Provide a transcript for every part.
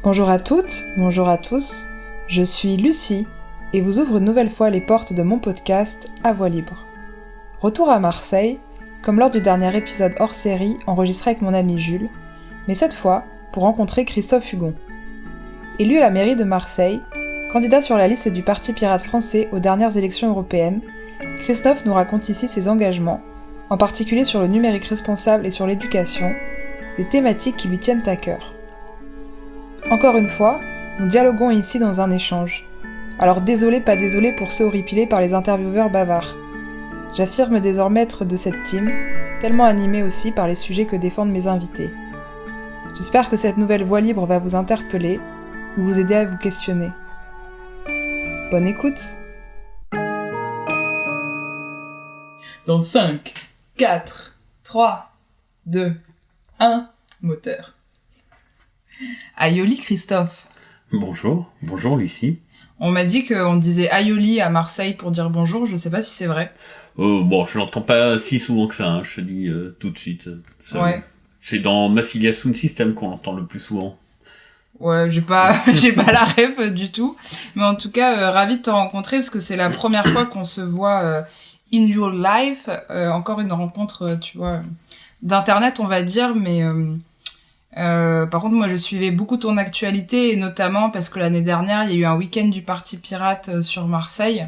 Bonjour à toutes, bonjour à tous, je suis Lucie et vous ouvre une nouvelle fois les portes de mon podcast À Voix Libre. Retour à Marseille, comme lors du dernier épisode hors série enregistré avec mon ami Jules, mais cette fois pour rencontrer Christophe Hugon. Élu à la mairie de Marseille, candidat sur la liste du Parti pirate français aux dernières élections européennes, Christophe nous raconte ici ses engagements, en particulier sur le numérique responsable et sur l'éducation, des thématiques qui lui tiennent à cœur. Encore une fois, nous dialoguons ici dans un échange. Alors désolé, pas désolé pour ceux horripilés par les intervieweurs bavards. J'affirme désormais être de cette team, tellement animée aussi par les sujets que défendent mes invités. J'espère que cette nouvelle voix libre va vous interpeller ou vous aider à vous questionner. Bonne écoute. Dans 5, 4, 3, 2, 1, moteur. Aioli Christophe. Bonjour Lucie. On m'a dit qu'on disait Aioli à Marseille pour dire bonjour, je sais pas si c'est vrai. Bon, je l'entends pas si souvent que ça, hein, je te dis tout de suite. Ouais. C'est dans Massilia Sound System qu'on l'entend le plus souvent. Ouais, j'ai pas la ref du tout. Mais en tout cas, ravi de te rencontrer parce que c'est la première fois qu'on se voit in your life. Encore une rencontre, tu vois, d'internet on va dire, mais... par contre, moi, je suivais beaucoup ton actualité, et notamment parce que l'année dernière, il y a eu un week-end du Parti Pirate sur Marseille.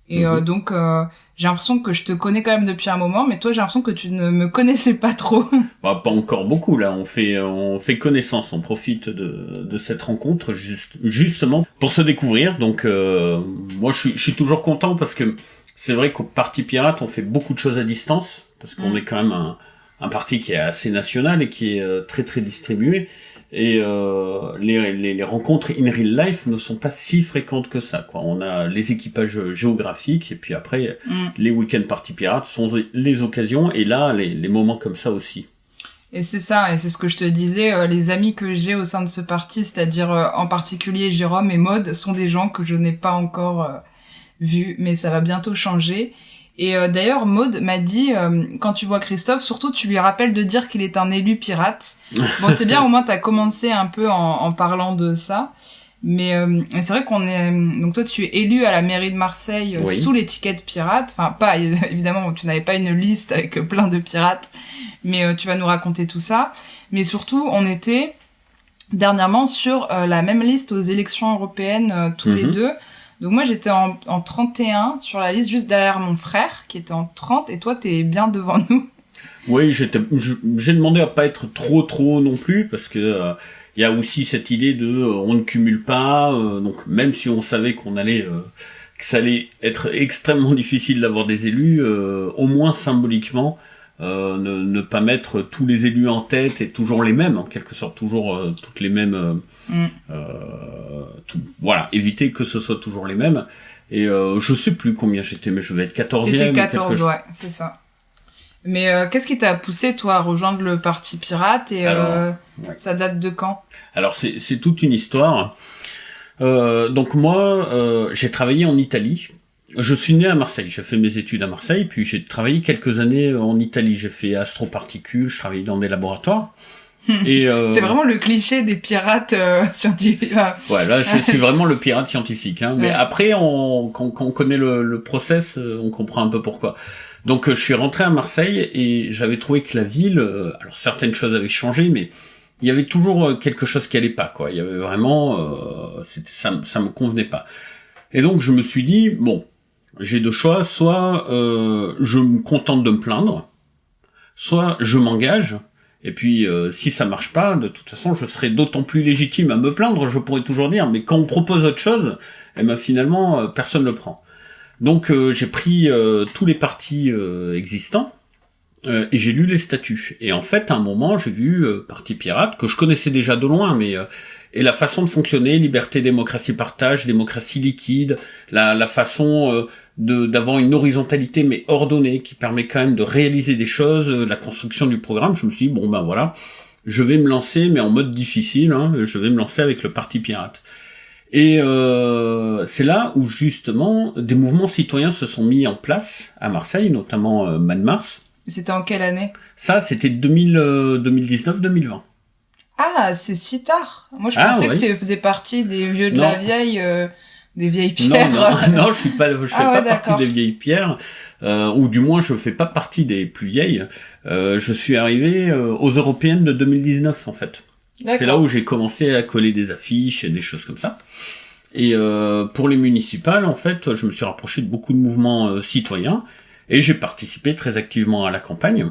Et donc, j'ai l'impression que je te connais quand même depuis un moment, mais toi, j'ai l'impression que tu ne me connaissais pas trop. Bah, pas encore beaucoup, là. On fait connaissance, on profite de cette rencontre, justement, pour se découvrir. Donc, moi, je suis toujours content parce que c'est vrai qu'au Parti Pirate, on fait beaucoup de choses à distance, parce qu'on est quand même un parti qui est assez national et qui est très très distribué, et les rencontres in real life ne sont pas si fréquentes que ça, quoi. On a les équipages géographiques et puis après les week-ends Parti Pirate sont les occasions, et là les moments comme ça aussi. Et c'est ça, et c'est ce que je te disais, les amis que j'ai au sein de ce parti, c'est-à-dire en particulier Jérôme et Maud, sont des gens que je n'ai pas encore vus, mais ça va bientôt changer. Et d'ailleurs, Maud m'a dit, quand tu vois Christophe, surtout tu lui rappelles de dire qu'il est un élu pirate. Bon, c'est bien, au moins t'as commencé un peu en parlant de ça. Mais c'est vrai qu'on est... Donc toi, tu es élu à la mairie de Marseille oui. Sous l'étiquette pirate. Enfin, pas évidemment, tu n'avais pas une liste avec plein de pirates, mais tu vas nous raconter tout ça. Mais surtout, on était dernièrement sur la même liste aux élections européennes, tous les deux. Donc moi j'étais en 31 sur la liste, juste derrière mon frère qui était en 30, et toi t'es bien devant nous. Oui, j'ai demandé à pas être trop non plus, parce que y a aussi cette idée de on ne cumule pas, donc même si on savait que ça allait être extrêmement difficile d'avoir des élus, au moins symboliquement, ne pas mettre tous les élus en tête et toujours les mêmes, en quelque sorte, toujours toutes les mêmes... voilà, éviter que ce soit toujours les mêmes. Et je sais plus combien j'étais, mais je vais être 14e. T'étais 14, ouais, c'est ça. Mais qu'est-ce qui t'a poussé, toi, à rejoindre le Parti Pirate, et alors, ouais. Ça date de quand? Alors, c'est toute une histoire. Donc moi, j'ai travaillé en Italie. Je suis né à Marseille, j'ai fait mes études à Marseille, puis j'ai travaillé quelques années en Italie. J'ai fait astroparticules, je travaillais dans des laboratoires. Et c'est vraiment le cliché des pirates scientifiques. Ouais, là, je suis vraiment le pirate scientifique, hein. Mais après, quand on connaît le process, on comprend un peu pourquoi. Donc, je suis rentré à Marseille et j'avais trouvé que la ville, alors certaines choses avaient changé, mais il y avait toujours quelque chose qui allait pas, quoi. Il y avait vraiment, ça me convenait pas. Et donc, je me suis dit, bon, j'ai deux choix, soit je me contente de me plaindre, soit je m'engage. Et puis, si ça marche pas, de toute façon, je serai d'autant plus légitime à me plaindre. Je pourrais toujours dire, mais quand on propose autre chose, eh ben finalement, personne le prend. Donc, j'ai pris tous les partis existants et j'ai lu les statuts. Et en fait, à un moment, j'ai vu Parti Pirate, que je connaissais déjà de loin, mais et la façon de fonctionner, liberté, démocratie, partage, démocratie liquide, la façon d'avoir une horizontalité mais ordonnée, qui permet quand même de réaliser des choses, la construction du programme. Je me suis dit, bon ben voilà, je vais me lancer, mais en mode difficile, hein, je vais me lancer avec le Parti Pirate. Et c'est là où justement des mouvements citoyens se sont mis en place à Marseille, notamment Mad Mars. C'était en quelle année? Ça, c'était 2019-2020. Ah, c'est si tard. Moi, je pensais que tu faisais partie des vieux de la vieille, des vieilles pierres. Non, je fais pas partie des vieilles pierres, ou du moins je fais pas partie des plus vieilles. Je suis arrivé aux européennes de 2019 en fait. D'accord. C'est là où j'ai commencé à coller des affiches et des choses comme ça. Et pour les municipales, en fait, je me suis rapproché de beaucoup de mouvements citoyens et j'ai participé très activement à la campagne.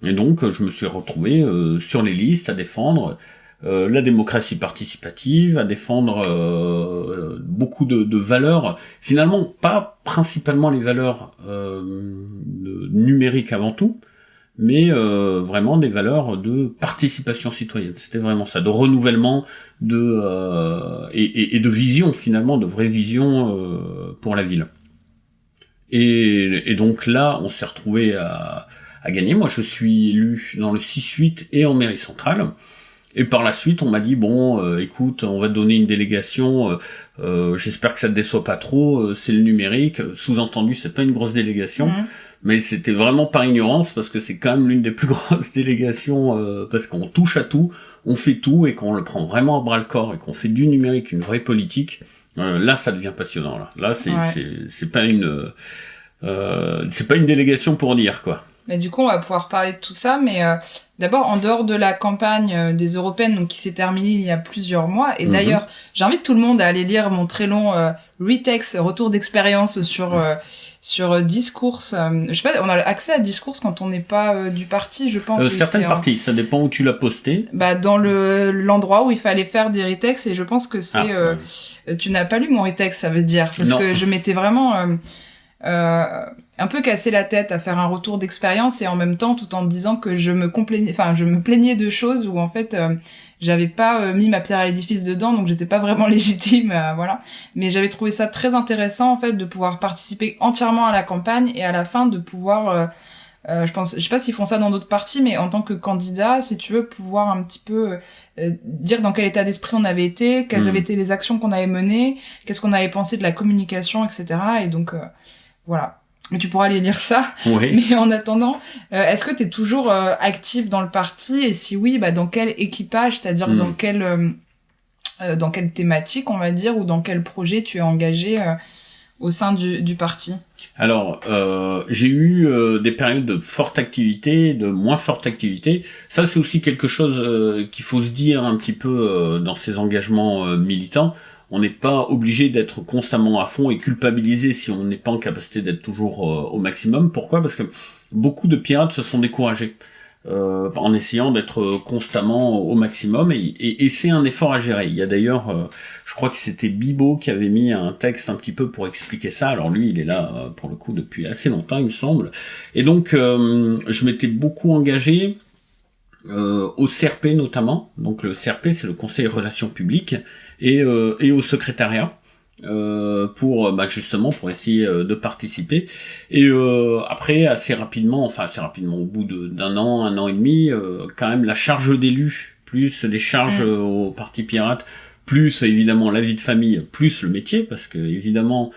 Et donc, je me suis retrouvé sur les listes à défendre la démocratie participative, à défendre beaucoup de valeurs, finalement pas principalement les valeurs numériques avant tout, mais vraiment des valeurs de participation citoyenne. C'était vraiment ça, de renouvellement et de vision, finalement, de vraie vision pour la ville. Et donc là, on s'est retrouvé à gagner. Moi, je suis élu dans le 6-8 et en mairie centrale. Et par la suite, on m'a dit, écoute, on va te donner une délégation, j'espère que ça te déçoit pas trop, c'est le numérique. Sous-entendu, c'est pas une grosse délégation. Mais c'était vraiment par ignorance, parce que c'est quand même l'une des plus grosses délégations, parce qu'on touche à tout, on fait tout, et qu'on le prend vraiment à bras-le-corps, et qu'on fait du numérique une vraie politique. Là, ça devient passionnant. Là, c'est pas une délégation pour dire, quoi. Mais du coup, on va pouvoir parler de tout ça, mais d'abord, en dehors de la campagne des européennes, donc qui s'est terminée il y a plusieurs mois, et d'ailleurs, j'invite tout le monde à aller lire mon très long Retex, retour d'expérience sur Discours. Je sais pas, on a accès à Discours quand on n'est pas du parti, je pense. Certaines parties, ça dépend où tu l'as posté. Dans l'endroit où il fallait faire des Retex, et je pense que c'est... tu n'as pas lu mon Retex, ça veut dire, parce que je m'étais vraiment... un peu cassé la tête à faire un retour d'expérience, et en même temps tout en disant que je me plaignais de choses où en fait j'avais pas mis ma pierre à l'édifice dedans, donc j'étais pas vraiment légitime, voilà. Mais j'avais trouvé ça très intéressant en fait de pouvoir participer entièrement à la campagne, et à la fin de pouvoir je sais pas s'ils font ça dans d'autres partis, mais en tant que candidat, si tu veux, pouvoir un petit peu dire dans quel état d'esprit on avait été, quelles avaient été les actions qu'on avait menées, qu'est-ce qu'on avait pensé de la communication, etc. Et donc voilà. Mais tu pourras aller lire ça. Oui. Mais en attendant, est-ce que tu es toujours actif dans le parti, et si oui, dans quel équipage, c'est-à-dire dans quelle thématique, on va dire, ou dans quel projet tu es engagé au sein du parti? Alors, j'ai eu des périodes de forte activité, de moins forte activité. Ça, c'est aussi quelque chose qu'il faut se dire un petit peu dans ces engagements militants. On n'est pas obligé d'être constamment à fond et culpabilisé si on n'est pas en capacité d'être toujours au maximum. Pourquoi ? Parce que beaucoup de pirates se sont découragés en essayant d'être constamment au maximum, et c'est un effort à gérer. Il y a d'ailleurs, je crois que c'était Bibo qui avait mis un texte un petit peu pour expliquer ça. Alors lui, il est là pour le coup depuis assez longtemps, il me semble. Et donc, je m'étais beaucoup engagé au CRP notamment. Donc le CRP, c'est le Conseil Relations Publiques, et au secrétariat pour justement pour essayer de participer. Et après assez rapidement au bout d'un an, un an et demi, quand même la charge d'élu, plus les charges au Parti Pirate, plus évidemment la vie de famille, plus le métier, parce que évidemment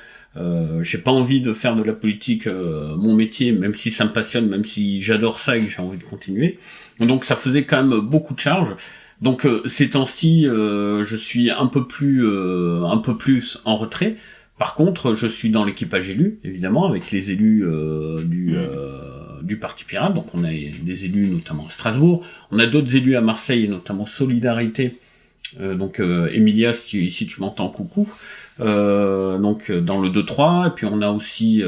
j'ai pas envie de faire de la politique mon métier, même si ça me passionne, même si j'adore ça et que j'ai envie de continuer. Donc ça faisait quand même beaucoup de charges. Donc ces temps-ci, je suis un peu plus en retrait. Par contre, je suis dans l'équipage élu, évidemment, avec les élus du Parti Pirate. Donc on a des élus notamment à Strasbourg, on a d'autres élus à Marseille, notamment Solidarité. Donc Emilia, si tu m'entends, coucou. Donc dans le 2-3, et puis on a aussi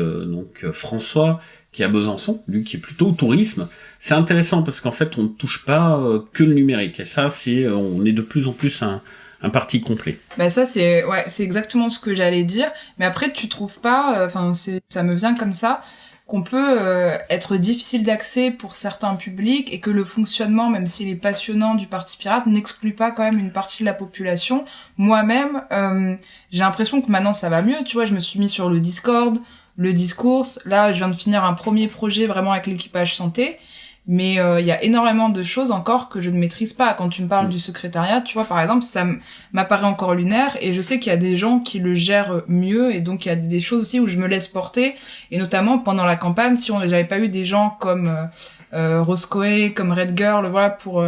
François qui est à Besançon, lui qui est plutôt au tourisme. C'est intéressant parce qu'en fait on ne touche pas que le numérique, et ça on est de plus en plus un parti complet. Ça c'est exactement ce que j'allais dire, mais après tu trouves pas, ça me vient comme ça, qu'on peut être difficile d'accès pour certains publics, et que le fonctionnement, même s'il est passionnant, du Parti Pirate n'exclut pas quand même une partie de la population. Moi-même, j'ai l'impression que maintenant ça va mieux, tu vois, je me suis mis sur le Discord, le Discours, là je viens de finir un premier projet vraiment avec l'équipage santé, mais il y a énormément de choses encore que je ne maîtrise pas. Quand tu me parles du secrétariat, tu vois, par exemple, ça m'apparaît encore lunaire, et je sais qu'il y a des gens qui le gèrent mieux, et donc il y a des choses aussi où je me laisse porter, et notamment pendant la campagne, si j'avais pas eu des gens comme Roscoe, comme Red Girl, voilà, pour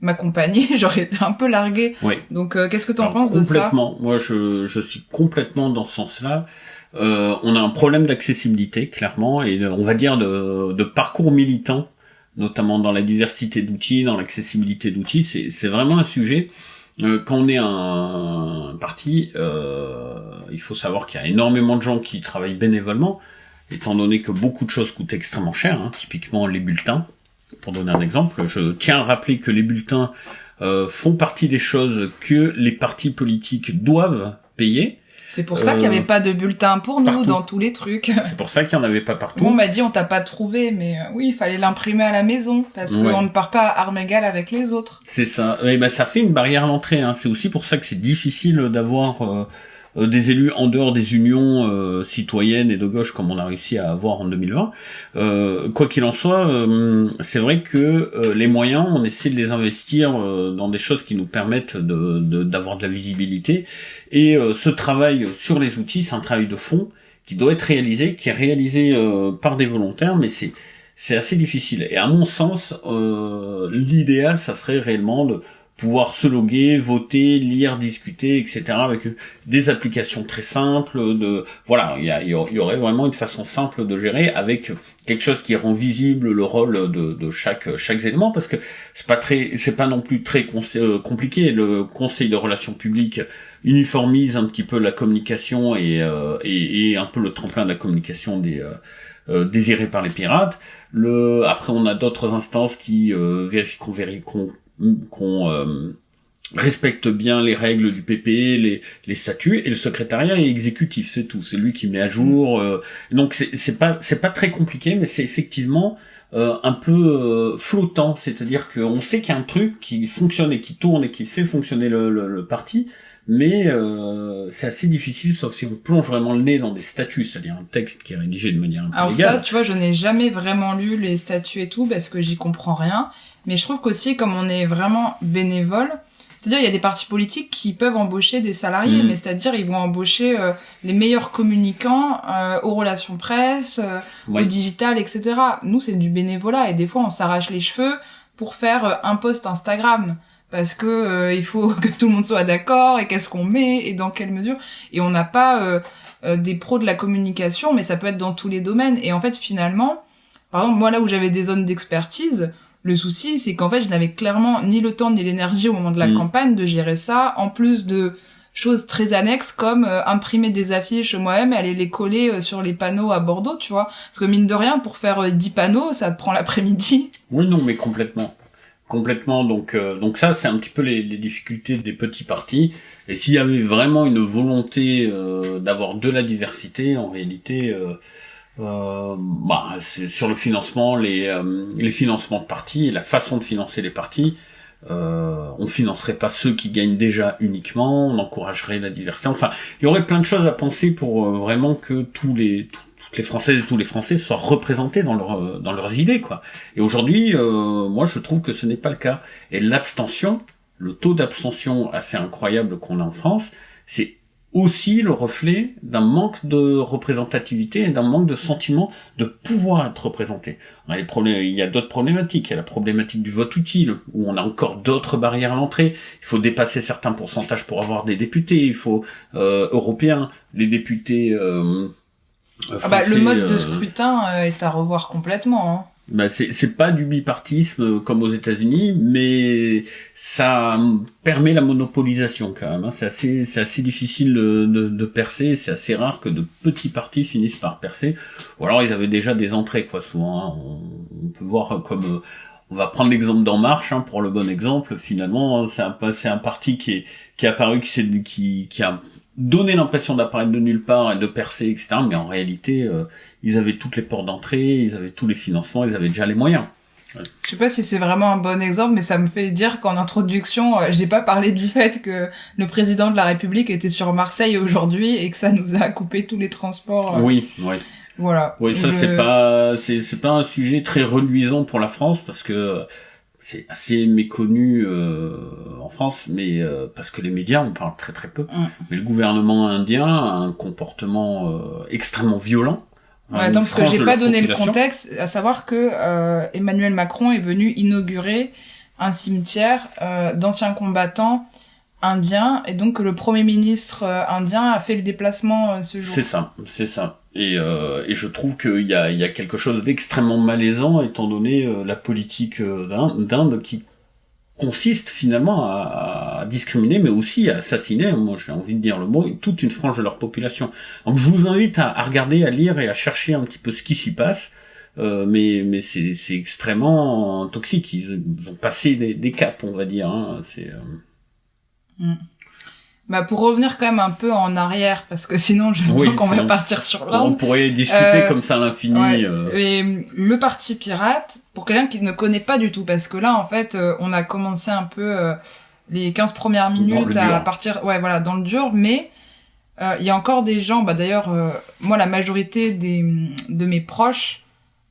m'accompagner, j'aurais été un peu larguée. Oui. Donc, qu'est-ce que t'en penses de ça? Complètement. Moi, je suis complètement dans ce sens-là. On a un problème d'accessibilité, clairement, et on va dire de parcours militant, notamment dans la diversité d'outils, dans l'accessibilité d'outils. C'est vraiment un sujet. Quand on est un parti, il faut savoir qu'il y a énormément de gens qui travaillent bénévolement, étant donné que beaucoup de choses coûtent extrêmement cher, typiquement les bulletins. Pour donner un exemple, je tiens à rappeler que les bulletins font partie des choses que les partis politiques doivent payer. C'est pour ça qu'il n'y avait pas de bulletin pour nous partout. dans tous les trucs. C'est pour ça qu'il n'y en avait pas partout. Bon, on m'a dit on t'a pas trouvé, mais oui, il fallait l'imprimer à la maison, parce qu'on ne part pas à armes égales avec les autres. C'est ça. Et ben ça fait une barrière à l'entrée. C'est aussi pour ça que c'est difficile d'avoir des élus en dehors des unions citoyennes et de gauche comme on a réussi à avoir en 2020. Quoi qu'il en soit, c'est vrai que les moyens, on essaie de les investir dans des choses qui nous permettent d'avoir de la visibilité. Et ce travail sur les outils, c'est un travail de fond qui doit être réalisé, qui est réalisé par des volontaires, mais c'est assez difficile. Et à mon sens, l'idéal, ça serait réellement de pouvoir se loguer, voter, lire, discuter, etc. avec des applications très simples. Il y aurait vraiment une façon simple de gérer avec quelque chose qui rend visible le rôle de chaque élément, parce que c'est pas non plus très compliqué. Le Conseil de relations publiques uniformise un petit peu la communication et un peu le tremplin de la communication désiré par les pirates. Après, on a d'autres instances qui vérifient qu'on respecte bien les règles du PP, les statuts, et le secrétariat est exécutif, c'est tout. C'est lui qui met à jour. Donc c'est pas très compliqué, mais c'est effectivement un peu flottant. C'est-à-dire qu'on sait qu'il y a un truc qui fonctionne et qui tourne et qui fait fonctionner le parti, mais c'est assez difficile, sauf si on plonge vraiment le nez dans des statuts, c'est-à-dire un texte qui est rédigé de manière un peu légale. Alors ça, tu vois, je n'ai jamais vraiment lu les statuts et tout, parce que j'y comprends rien. Mais je trouve qu'aussi, comme on est vraiment bénévole, c'est-à-dire il y a des partis politiques qui peuvent embaucher des salariés, mais c'est-à-dire ils vont embaucher les meilleurs communicants aux relations presse, au digital, etc. Nous, c'est du bénévolat, et des fois, on s'arrache les cheveux pour faire un post Instagram, parce que il faut que tout le monde soit d'accord, et qu'est-ce qu'on met, et dans quelle mesure. Et on n'a pas des pros de la communication, mais ça peut être dans tous les domaines. Et en fait, finalement, par exemple, moi, là où j'avais des zones d'expertise, le souci, c'est qu'en fait, je n'avais clairement ni le temps ni l'énergie au moment de la campagne de gérer ça, en plus de choses très annexes comme imprimer des affiches moi-même et aller les coller sur les panneaux à Bordeaux, tu vois. Parce que mine de rien, pour faire 10 panneaux, ça te prend l'après-midi. Oui, non, mais complètement. Donc ça, c'est un petit peu les difficultés des petits partis. Et s'il y avait vraiment une volonté d'avoir de la diversité, en réalité... c'est sur le financement, les financements de partis et la façon de financer les partis, on financerait pas ceux qui gagnent déjà uniquement, on encouragerait la diversité. Enfin, il y aurait plein de choses à penser pour vraiment que toutes les Françaises et tous les Français soient représentés dans leurs idées, quoi. Et aujourd'hui, moi, je trouve que ce n'est pas le cas. Et le taux d'abstention assez incroyable qu'on a en France, c'est aussi le reflet d'un manque de représentativité et d'un manque de sentiment de pouvoir être représenté. Il y a d'autres problématiques. Il y a la problématique du vote utile, où on a encore d'autres barrières à l'entrée. Il faut dépasser certains pourcentages pour avoir des députés. Il faut européens, les députés français, le mode de scrutin est à revoir complètement. C'est pas du bipartisme comme aux États-Unis, mais ça permet la monopolisation quand même. C'est assez difficile de percer. C'est assez rare que de petits partis finissent par percer. Ou alors ils avaient déjà des entrées, quoi. Souvent, on peut voir comme on va prendre l'exemple d'En Marche, pour le bon exemple. Finalement, c'est un parti qui est apparu, qui a donné l'impression d'apparaître de nulle part et de percer, etc. Mais en réalité, ils avaient toutes les portes d'entrée, ils avaient tous les financements, ils avaient déjà les moyens. Ouais. Je sais pas si c'est vraiment un bon exemple, mais ça me fait dire qu'en introduction, j'ai pas parlé du fait que le président de la République était sur Marseille aujourd'hui et que ça nous a coupé tous les transports. Oui. Voilà. Oui, ça c'est pas un sujet très reluisant pour la France, parce que c'est assez méconnu en France, mais parce que les médias en parlent très très peu. Mais le gouvernement indien a un comportement extrêmement violent. Attends, parce que j'ai pas donné le contexte, à savoir que Emmanuel Macron est venu inaugurer un cimetière d'anciens combattants indiens, et donc le premier ministre indien a fait le déplacement ce jour. C'est ça. Et je trouve qu'il y a quelque chose d'extrêmement malaisant, étant donné la politique d'Inde qui consiste finalement à discriminer, mais aussi à assassiner, moi j'ai envie de dire le mot, toute une frange de leur population. Donc je vous invite à regarder, à lire et à chercher un petit peu ce qui s'y passe, mais c'est extrêmement toxique. Ils ont passé des caps, on va dire. Hein. Bah pour revenir quand même un peu en arrière, parce que sinon je sens qu'on va partir sur l'Inde. On pourrait discuter comme ça à l'infini. Ouais. Et le Parti pirate, pour quelqu'un qui ne connaît pas du tout, parce que là en fait on a commencé un peu les 15 premières minutes à partir dans le dur, mais il y a encore des gens, d'ailleurs moi la majorité de mes proches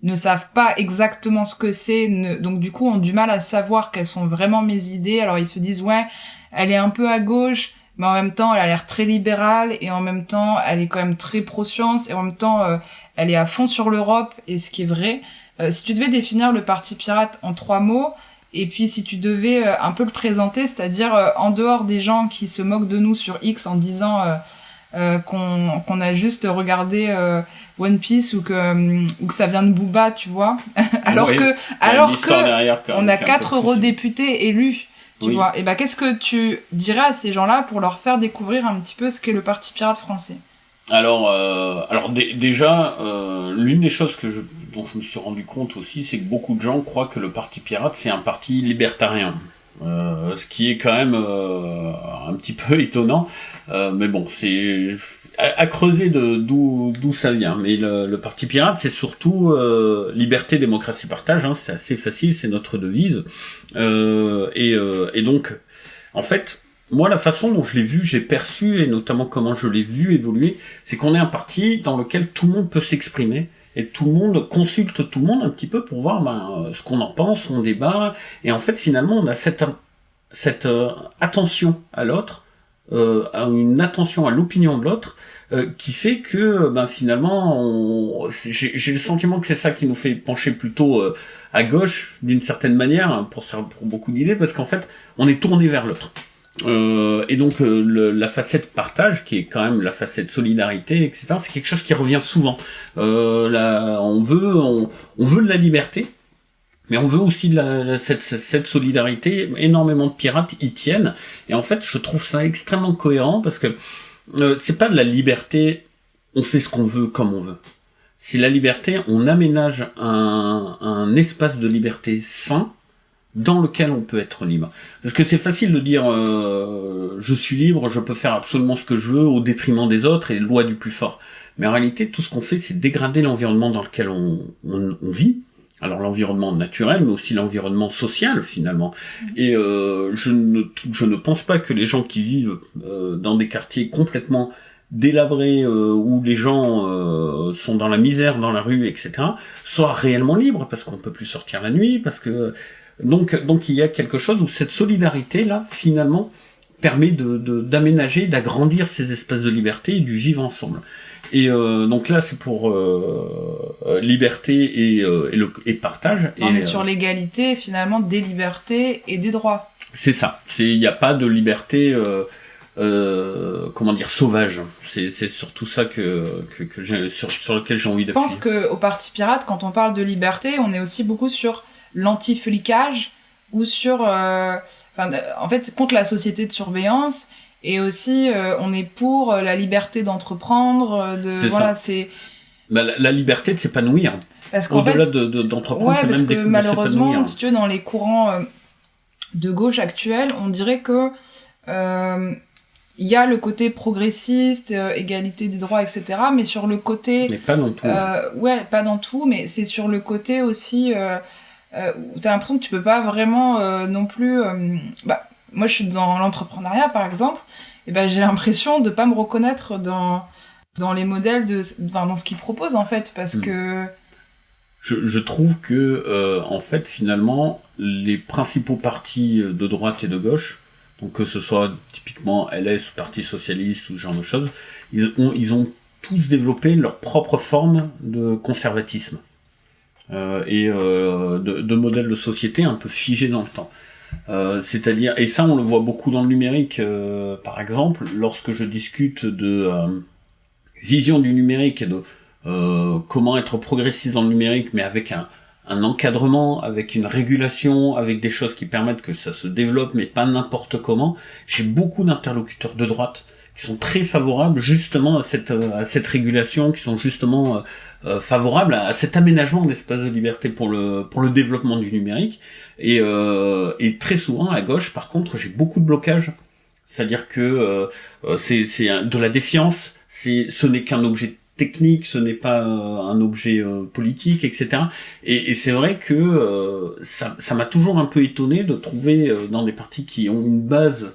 ne savent pas exactement ce que c'est, donc du coup ont du mal à savoir quelles sont vraiment mes idées. Alors ils se disent elle est un peu à gauche, mais en même temps elle a l'air très libérale, et en même temps elle est quand même très pro-science, et en même temps elle est à fond sur l'Europe, et ce qui est vrai. Si tu devais définir le Parti pirate en 3 mots, et puis si tu devais un peu le présenter, c'est-à-dire en dehors des gens qui se moquent de nous sur X en disant qu'on a juste regardé One Piece ou que ça vient de Booba, tu vois, alors que on a 4 eurodéputés élus, tu vois. Et qu'est-ce que tu dirais à ces gens-là pour leur faire découvrir un petit peu ce qu'est le Parti pirate français? Alors déjà, l'une des choses dont je me suis rendu compte aussi, c'est que beaucoup de gens croient que le Parti pirate c'est un parti libertarien, ce qui est quand même un petit peu étonnant, mais bon, c'est à creuser d'où ça vient. Mais le Parti pirate c'est surtout liberté, démocratie, partage, hein, c'est assez facile, c'est notre devise, et donc en fait, moi, la façon dont je l'ai vu, j'ai perçu, et notamment comment je l'ai vu évoluer, c'est qu'on est un parti dans lequel tout le monde peut s'exprimer, et tout le monde consulte tout le monde un petit peu pour voir ce qu'on en pense, on débat, et en fait, finalement, on a cette attention à l'autre, une attention à l'opinion de l'autre, qui fait que finalement, j'ai le sentiment que c'est ça qui nous fait pencher plutôt à gauche, d'une certaine manière, hein, pour beaucoup d'idées, parce qu'en fait, on est tourné vers l'autre. Et donc la facette partage, qui est quand même la facette solidarité, etc., c'est quelque chose qui revient souvent. On veut de la liberté, mais on veut aussi cette solidarité. Énormément de pirates y tiennent, et en fait je trouve ça extrêmement cohérent, parce que c'est pas de la liberté, on fait ce qu'on veut comme on veut. C'est la liberté, on aménage un espace de liberté sain, dans lequel on peut être libre. Parce que c'est facile de dire je suis libre, je peux faire absolument ce que je veux au détriment des autres et loi du plus fort. Mais en réalité, tout ce qu'on fait, c'est dégrader l'environnement dans lequel on vit. Alors l'environnement naturel, mais aussi l'environnement social finalement. Et je ne pense pas que les gens qui vivent dans des quartiers complètement délabrés, où les gens sont dans la misère, dans la rue, etc., soient réellement libres, parce qu'on peut plus sortir la nuit, parce que donc il y a quelque chose où cette solidarité là finalement permet d'aménager, d'agrandir ces espaces de liberté et du vivre ensemble. Et donc là c'est pour liberté et partage. On est sur l'égalité finalement des libertés et des droits. C'est ça. Il n'y a pas de liberté sauvage. C'est surtout ça que sur lequel j'ai envie d'appuyer. Je pense que au Parti pirate, quand on parle de liberté, on est aussi beaucoup sur l'anti-flicage, ou sur en fait contre la société de surveillance, et aussi on est pour la liberté d'entreprendre, c'est la liberté de s'épanouir. Parce qu'en au-delà d'entreprendre, c'est parce même que malheureusement, de si tu veux, dans les courants de gauche actuels, on dirait que il y a le côté progressiste, égalité des droits, etc. Mais sur le côté... Mais pas dans tout. Pas dans tout, mais c'est sur le côté aussi où t'as l'impression que tu peux pas vraiment non plus... moi, je suis dans l'entrepreneuriat, par exemple, et j'ai l'impression de pas me reconnaître dans les modèles dans ce qu'ils proposent, en fait, parce que... Je trouve que, en fait, finalement, les principaux partis de droite et de gauche, donc que ce soit typiquement LS ou Parti Socialiste ou ce genre de choses, ils ont tous développé leur propre forme de conservatisme et de modèle de société un peu figé dans le temps. C'est-à-dire, et ça on le voit beaucoup dans le numérique, par exemple, lorsque je discute de vision du numérique et de comment être progressiste dans le numérique, mais avec un encadrement, avec une régulation, avec des choses qui permettent que ça se développe, mais pas n'importe comment. J'ai beaucoup d'interlocuteurs de droite qui sont très favorables justement à cette régulation, qui sont justement favorables à cet aménagement d'espace de liberté pour le développement du numérique. Et très souvent à gauche, par contre, j'ai beaucoup de blocages. C'est-à-dire que c'est de la défiance. Ce n'est qu'un objet technique, ce n'est pas un objet politique, etc. Et c'est vrai que ça m'a toujours un peu étonné de trouver dans des partis qui ont une base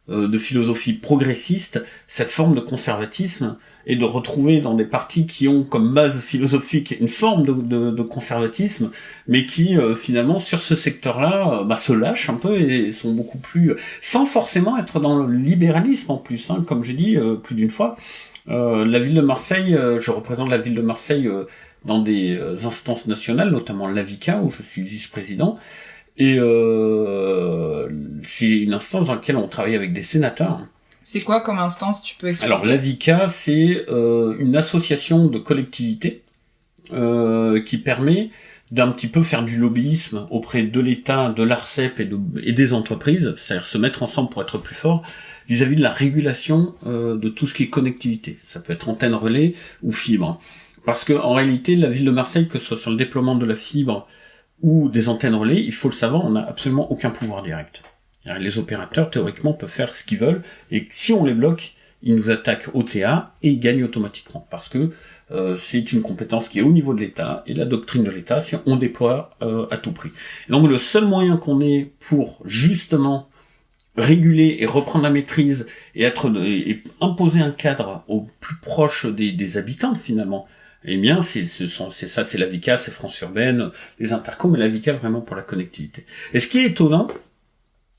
de philosophie progressiste cette forme de conservatisme, et de retrouver dans des partis qui ont comme base philosophique une forme de conservatisme, mais qui finalement sur ce secteur-là se lâchent un peu et sont beaucoup plus, sans forcément être dans le libéralisme en plus, hein, comme j'ai dit plus d'une fois. La ville de Marseille, je représente la ville de Marseille dans des instances nationales, notamment l'AVICA, où je suis vice-président, et c'est une instance dans laquelle on travaille avec des sénateurs. C'est quoi comme instance, tu peux expliquer? Alors l'AVICA, c'est une association de collectivités qui permet d'un petit peu faire du lobbyisme auprès de l'État, de l'ARCEP et des entreprises, c'est-à-dire se mettre ensemble pour être plus fort vis-à-vis de la régulation de tout ce qui est connectivité. Ça peut être antenne relais ou fibre. Parce que en réalité, la ville de Marseille, que ce soit sur le déploiement de la fibre ou des antennes relais, il faut le savoir, on n'a absolument aucun pouvoir direct. Les opérateurs, théoriquement, peuvent faire ce qu'ils veulent, et si on les bloque, ils nous attaquent au TA et ils gagnent automatiquement. Parce que c'est une compétence qui est au niveau de l'État, et la doctrine de l'État, c'est on déploie à tout prix. Et donc le seul moyen qu'on ait pour justement réguler et reprendre la maîtrise et imposer un cadre au plus proche des habitants finalement, eh bien c'est l'AVICA, c'est France Urbaine, les intercoms, mais l'AVICA vraiment pour la connectivité. Et ce qui est étonnant,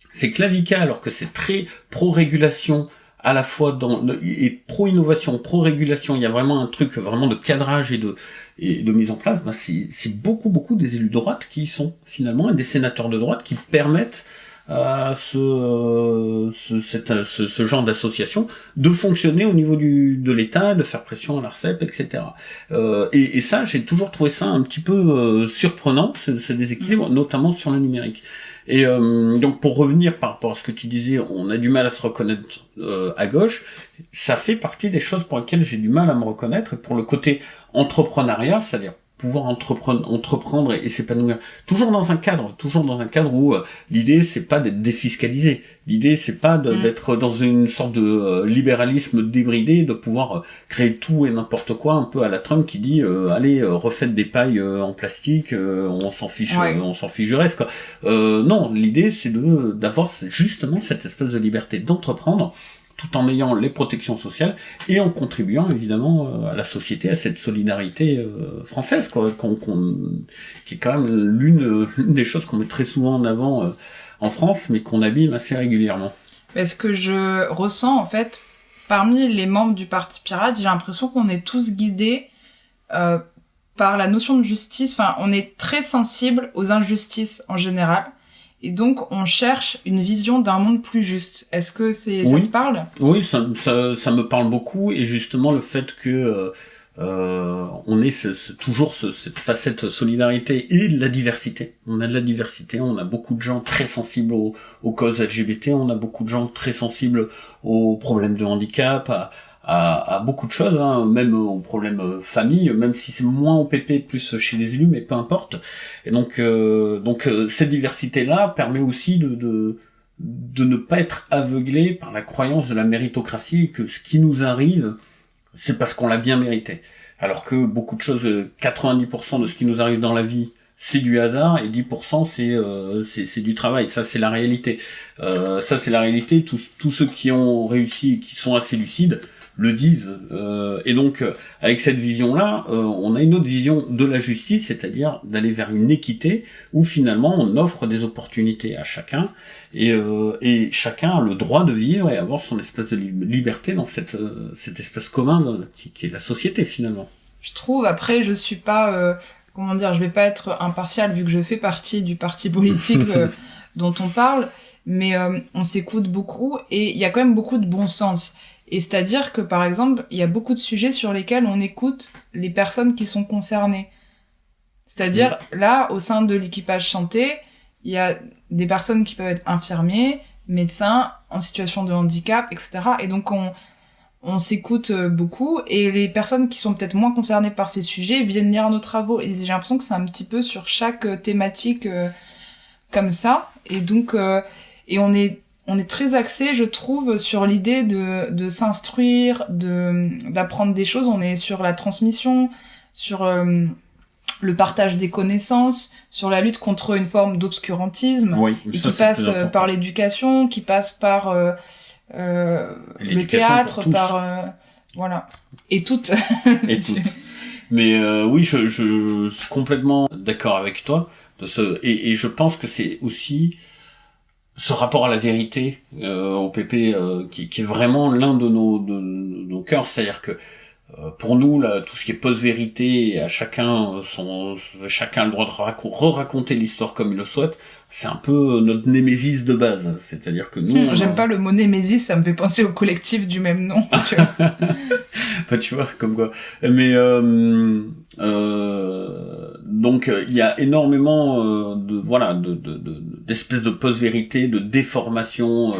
c'est que l'AVICA, alors que c'est très pro-régulation, à la fois et pro-innovation, pro-régulation, il y a vraiment un truc vraiment de cadrage et de mise en place, c'est beaucoup des élus de droite qui y sont finalement, et des sénateurs de droite qui permettent à ce genre d'association de fonctionner au niveau de l'État, de faire pression à l'ARCEP, etc. Et ça, j'ai toujours trouvé ça un petit peu surprenant, ce déséquilibre, notamment sur le numérique. Et donc pour revenir par rapport à ce que tu disais, on a du mal à se reconnaître à gauche, ça fait partie des choses pour lesquelles j'ai du mal à me reconnaître, et pour le côté entrepreneuriat, c'est-à-dire pouvoir entreprendre et s'épanouir, toujours dans un cadre où l'idée c'est pas d'être défiscalisé, l'idée c'est pas d'être dans une sorte de libéralisme débridé, de pouvoir créer tout et n'importe quoi, un peu à la Trump qui dit allez refaites des pailles en plastique, on s'en fiche, on s'en fiche du reste, quoi. Non, l'idée c'est d'avoir justement cette espèce de liberté d'entreprendre, tout en ayant les protections sociales et en contribuant évidemment à la société, à cette solidarité française, quoi, qui est quand même l'une des choses qu'on met très souvent en avant en France, mais qu'on abîme assez régulièrement. Parce que je ressens, en fait, parmi les membres du Parti Pirate, j'ai l'impression qu'on est tous guidés par la notion de justice. Enfin, on est très sensible aux injustices en général. Et donc, on cherche une vision d'un monde plus juste. Est-ce que ça te parle? Oui, ça me parle beaucoup, et justement le fait que on ait toujours cette facette solidarité et de la diversité. On a de la diversité, on a beaucoup de gens très sensibles aux causes LGBT, on a beaucoup de gens très sensibles aux problèmes de handicap, à beaucoup de choses, hein, même aux problèmes famille, même si c'est moins au PP, plus chez les élus, mais peu importe. Et donc cette diversité-là permet aussi de ne pas être aveuglé par la croyance de la méritocratie, et que ce qui nous arrive, c'est parce qu'on l'a bien mérité. Alors que beaucoup de choses, 90% de ce qui nous arrive dans la vie, c'est du hasard, et 10% c'est du travail. Ça c'est la réalité. Tous ceux qui ont réussi, qui sont assez lucides, le disent, et donc avec cette vision-là, on a une autre vision de la justice, c'est-à-dire d'aller vers une équité où finalement on offre des opportunités à chacun, et chacun a le droit de vivre et avoir son espèce de liberté dans cette espèce commun qui est la société finalement. Je trouve, après je suis pas, je vais pas être impartiale vu que je fais partie du parti politique dont on parle, mais on s'écoute beaucoup et il y a quand même beaucoup de bon sens. Et c'est-à-dire que, par exemple, il y a beaucoup de sujets sur lesquels on écoute les personnes qui sont concernées. C'est-à-dire, là, au sein de l'équipage santé, il y a des personnes qui peuvent être infirmiers, médecins, en situation de handicap, etc. Et donc, on s'écoute beaucoup. Et les personnes qui sont peut-être moins concernées par ces sujets viennent lire nos travaux. Et j'ai l'impression que c'est un petit peu sur chaque thématique comme ça. Et donc, et on est très axé, je trouve, sur l'idée de s'instruire, d'apprendre des choses. On est sur la transmission, sur le partage des connaissances, sur la lutte contre une forme d'obscurantisme, et qui passe par l'éducation, qui passe par le théâtre, par voilà, et toutes. Et toutes. Mais oui, je suis complètement d'accord avec toi et je pense que c'est aussi ce rapport à la vérité au PP qui est vraiment l'un de nos cœurs, c'est-à-dire que pour nous là, tout ce qui est post-vérité, à chacun a le droit de raconter l'histoire comme il le souhaite, c'est un peu notre némésis de base, c'est-à-dire que nous j'aime pas le mot némésis, ça me fait penser au collectif du même nom, tu vois. Bah, tu vois, comme quoi. Mais donc il y a énormément d'espèces de post-vérité, de déformation.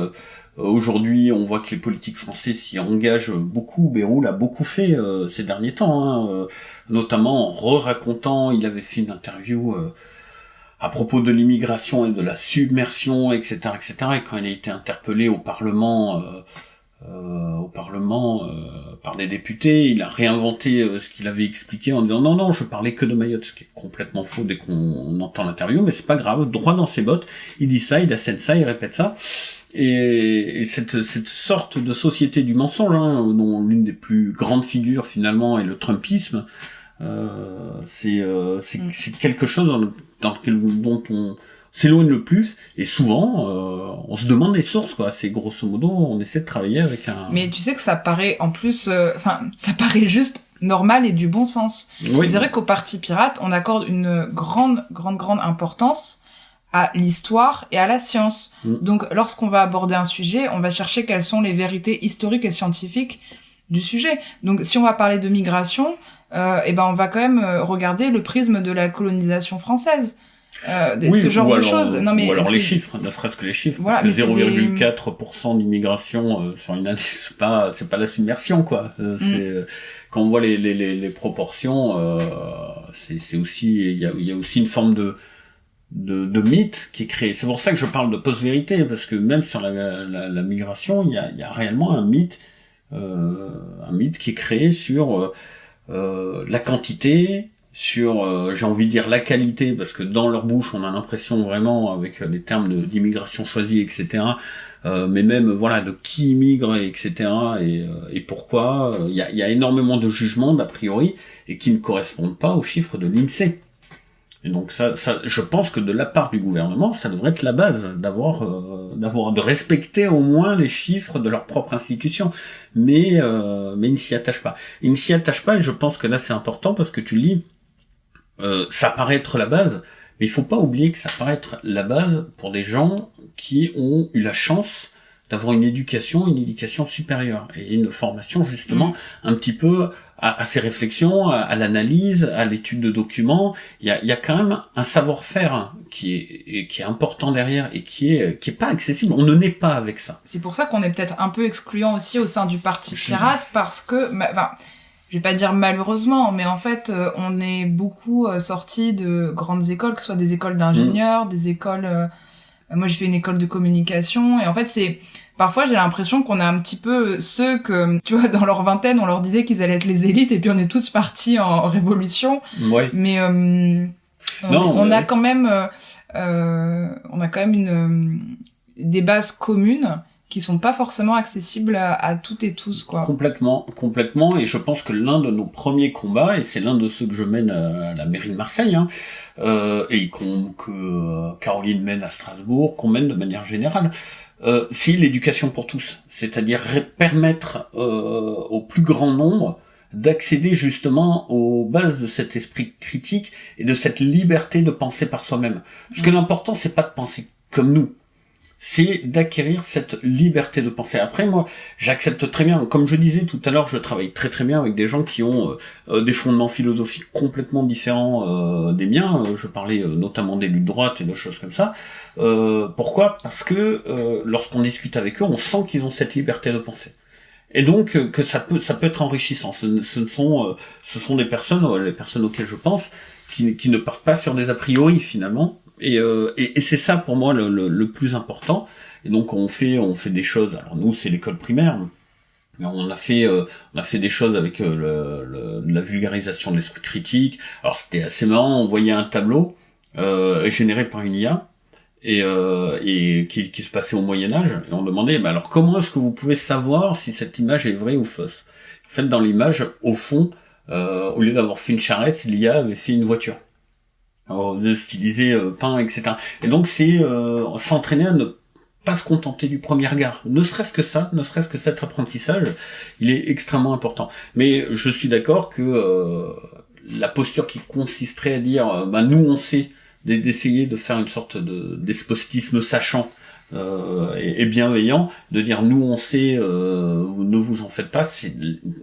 Aujourd'hui, on voit que les politiques français s'y engagent beaucoup. Bayrou l'a beaucoup fait ces derniers temps, notamment en racontant. Il avait fait une interview à propos de l'immigration et de la submersion, etc., etc. Et quand il a été interpellé au Parlement par des députés, il a réinventé ce qu'il avait expliqué en disant non, je parlais que de Mayotte, ce qui est complètement faux dès qu'on entend l'interview, mais c'est pas grave, droit dans ses bottes, il dit ça, il assène ça, il répète ça. Et cette sorte de société du mensonge, dont l'une des plus grandes figures finalement est le Trumpisme, c'est quelque chose dont on s'éloigne le plus, et souvent on se demande les sources, quoi. C'est grosso modo, on essaie de travailler avec un... Mais tu sais que ça paraît en plus, ça paraît juste normal et du bon sens. Oui. C'est vrai qu'au Parti Pirate, on accorde une grande importance à l'histoire et à la science. Donc, lorsqu'on va aborder un sujet, on va chercher quelles sont les vérités historiques et scientifiques du sujet. Donc, si on va parler de migration, on va quand même regarder le prisme de la colonisation française. Ce genre de choses. Non, mais ou alors les chiffres, ne serait-ce que les chiffres. Voilà, parce que 0,4% d'immigration sur une année, c'est pas la submersion, quoi. Quand on voit les proportions, c'est aussi, il y a aussi une forme de mythe qui est créé. C'est pour ça que je parle de post-vérité, parce que même sur la migration, il y a réellement un mythe qui est créé sur la quantité, sur j'ai envie de dire la qualité, parce que dans leur bouche on a l'impression vraiment, avec les termes d'immigration choisie, etc., mais même voilà, de qui immigre, etc., et pourquoi. Il y a énormément de jugements d'a priori et qui ne correspondent pas aux chiffres de l'INSEE. Et donc ça, je pense que de la part du gouvernement, ça devrait être la base, de respecter au moins les chiffres de leur propre institution. Mais ils ne s'y attachent pas. Ils ne s'y attachent pas, et je pense que là c'est important, parce que tu lis, ça paraît être la base, mais il faut pas oublier que ça paraît être la base pour des gens qui ont eu la chance d'avoir une éducation supérieure et une formation justement un petit peu à ces réflexions, à l'analyse, à l'étude de documents. Il y a quand même un savoir-faire qui est important derrière, et qui est pas accessible. On ne naît pas avec ça. C'est pour ça qu'on est peut-être un peu excluant aussi au sein du Parti Pirate, parce que, je vais pas dire malheureusement, mais en fait, on est beaucoup sortis de grandes écoles, que ce soit des écoles d'ingénieurs, des écoles... moi, j'ai fait une école de communication, et en fait, parfois, j'ai l'impression qu'on a un petit peu ceux que, tu vois, dans leur vingtaine, on leur disait qu'ils allaient être les élites, et puis on est tous partis en révolution. Ouais. Mais on a quand même des bases communes qui sont pas forcément accessibles à toutes et tous, quoi. Complètement. Et je pense que l'un de nos premiers combats, et c'est l'un de ceux que je mène à la mairie de Marseille, et que Caroline mène à Strasbourg, qu'on mène de manière générale, c'est l'éducation pour tous. C'est-à-dire permettre au plus grand nombre d'accéder justement aux bases de cet esprit critique et de cette liberté de penser par soi-même. Parce que l'important, c'est pas de penser comme nous. C'est d'acquérir cette liberté de penser. Après, moi, j'accepte très bien. Comme je disais tout à l'heure, je travaille très très bien avec des gens qui ont des fondements philosophiques complètement différents des miens. Je parlais notamment d'élus de droite et de choses comme ça. Pourquoi ? Parce que lorsqu'on discute avec eux, on sent qu'ils ont cette liberté de penser. Et donc que ça peut être enrichissant. Ce sont des personnes, les personnes auxquelles je pense, qui ne partent pas sur des a priori finalement. Et c'est ça pour moi le plus important. Et donc on fait des choses. Alors nous c'est l'école primaire. On a fait des choses avec la vulgarisation de l'esprit critique. Alors c'était assez marrant. On voyait un tableau généré par une IA et qui se passait au Moyen Âge. Et on demandait alors comment est-ce que vous pouvez savoir si cette image est vraie ou fausse. En fait dans l'image au fond au lieu d'avoir fait une charrette, l'IA avait fait une voiture. De styliser peint, etc. Et donc c'est s'entraîner à ne pas se contenter du premier regard. Ne serait-ce que cet apprentissage, il est extrêmement important. Mais je suis d'accord que la posture qui consisterait à dire nous on sait, d'essayer de faire une sorte de despotisme sachant et bienveillant, de dire nous on sait, ne vous en faites pas, c'est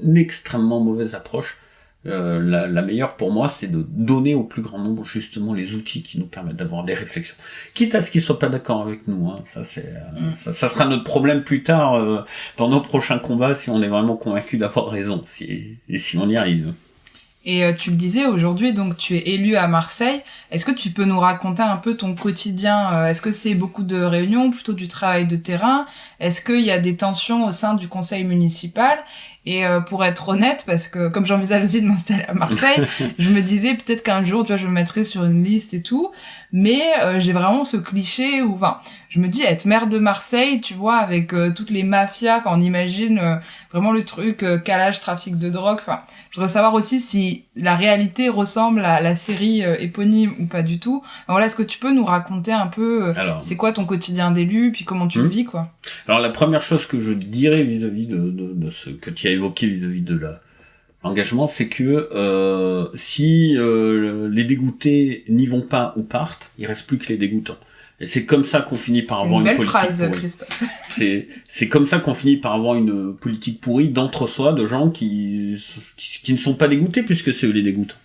une extrêmement mauvaise approche. La meilleure pour moi, c'est de donner au plus grand nombre justement les outils qui nous permettent d'avoir des réflexions. Quitte à ce qu'ils soient pas d'accord avec nous, hein. Ça sera notre problème plus tard dans nos prochains combats si on est vraiment convaincu d'avoir raison, si on y arrive. Et tu le disais, aujourd'hui, donc tu es élu à Marseille. Est-ce que tu peux nous raconter un peu ton quotidien ? Est-ce que c'est beaucoup de réunions, plutôt du travail de terrain ? Est-ce qu'il y a des tensions au sein du conseil municipal ? Et pour être honnête, parce que comme j'envisage aussi de m'installer à Marseille, je me disais peut-être qu'un jour, tu vois, je me mettrais sur une liste et tout. Mais j'ai vraiment ce cliché où, enfin, je me dis être maire de Marseille, tu vois, avec toutes les mafias. Enfin, on imagine vraiment le truc calage, trafic de drogue. Enfin, je voudrais savoir aussi si la réalité ressemble à la série éponyme ou pas du tout. Enfin, voilà, est-ce que tu peux nous raconter un peu c'est quoi ton quotidien d'élu, puis comment tu le vis, quoi ? Alors la première chose que je dirais vis-à-vis de ce que tu as évoqué vis-à-vis de l'engagement, c'est que si les dégoûtés n'y vont pas ou partent, il reste plus que les dégoûtants. Et c'est comme ça qu'on finit par avoir une politique pourrie. C'est une belle phrase, Christophe. C'est comme ça qu'on finit par avoir une politique pourrie d'entre-soi, de gens qui ne sont pas dégoûtés puisque c'est eux les dégoûtants.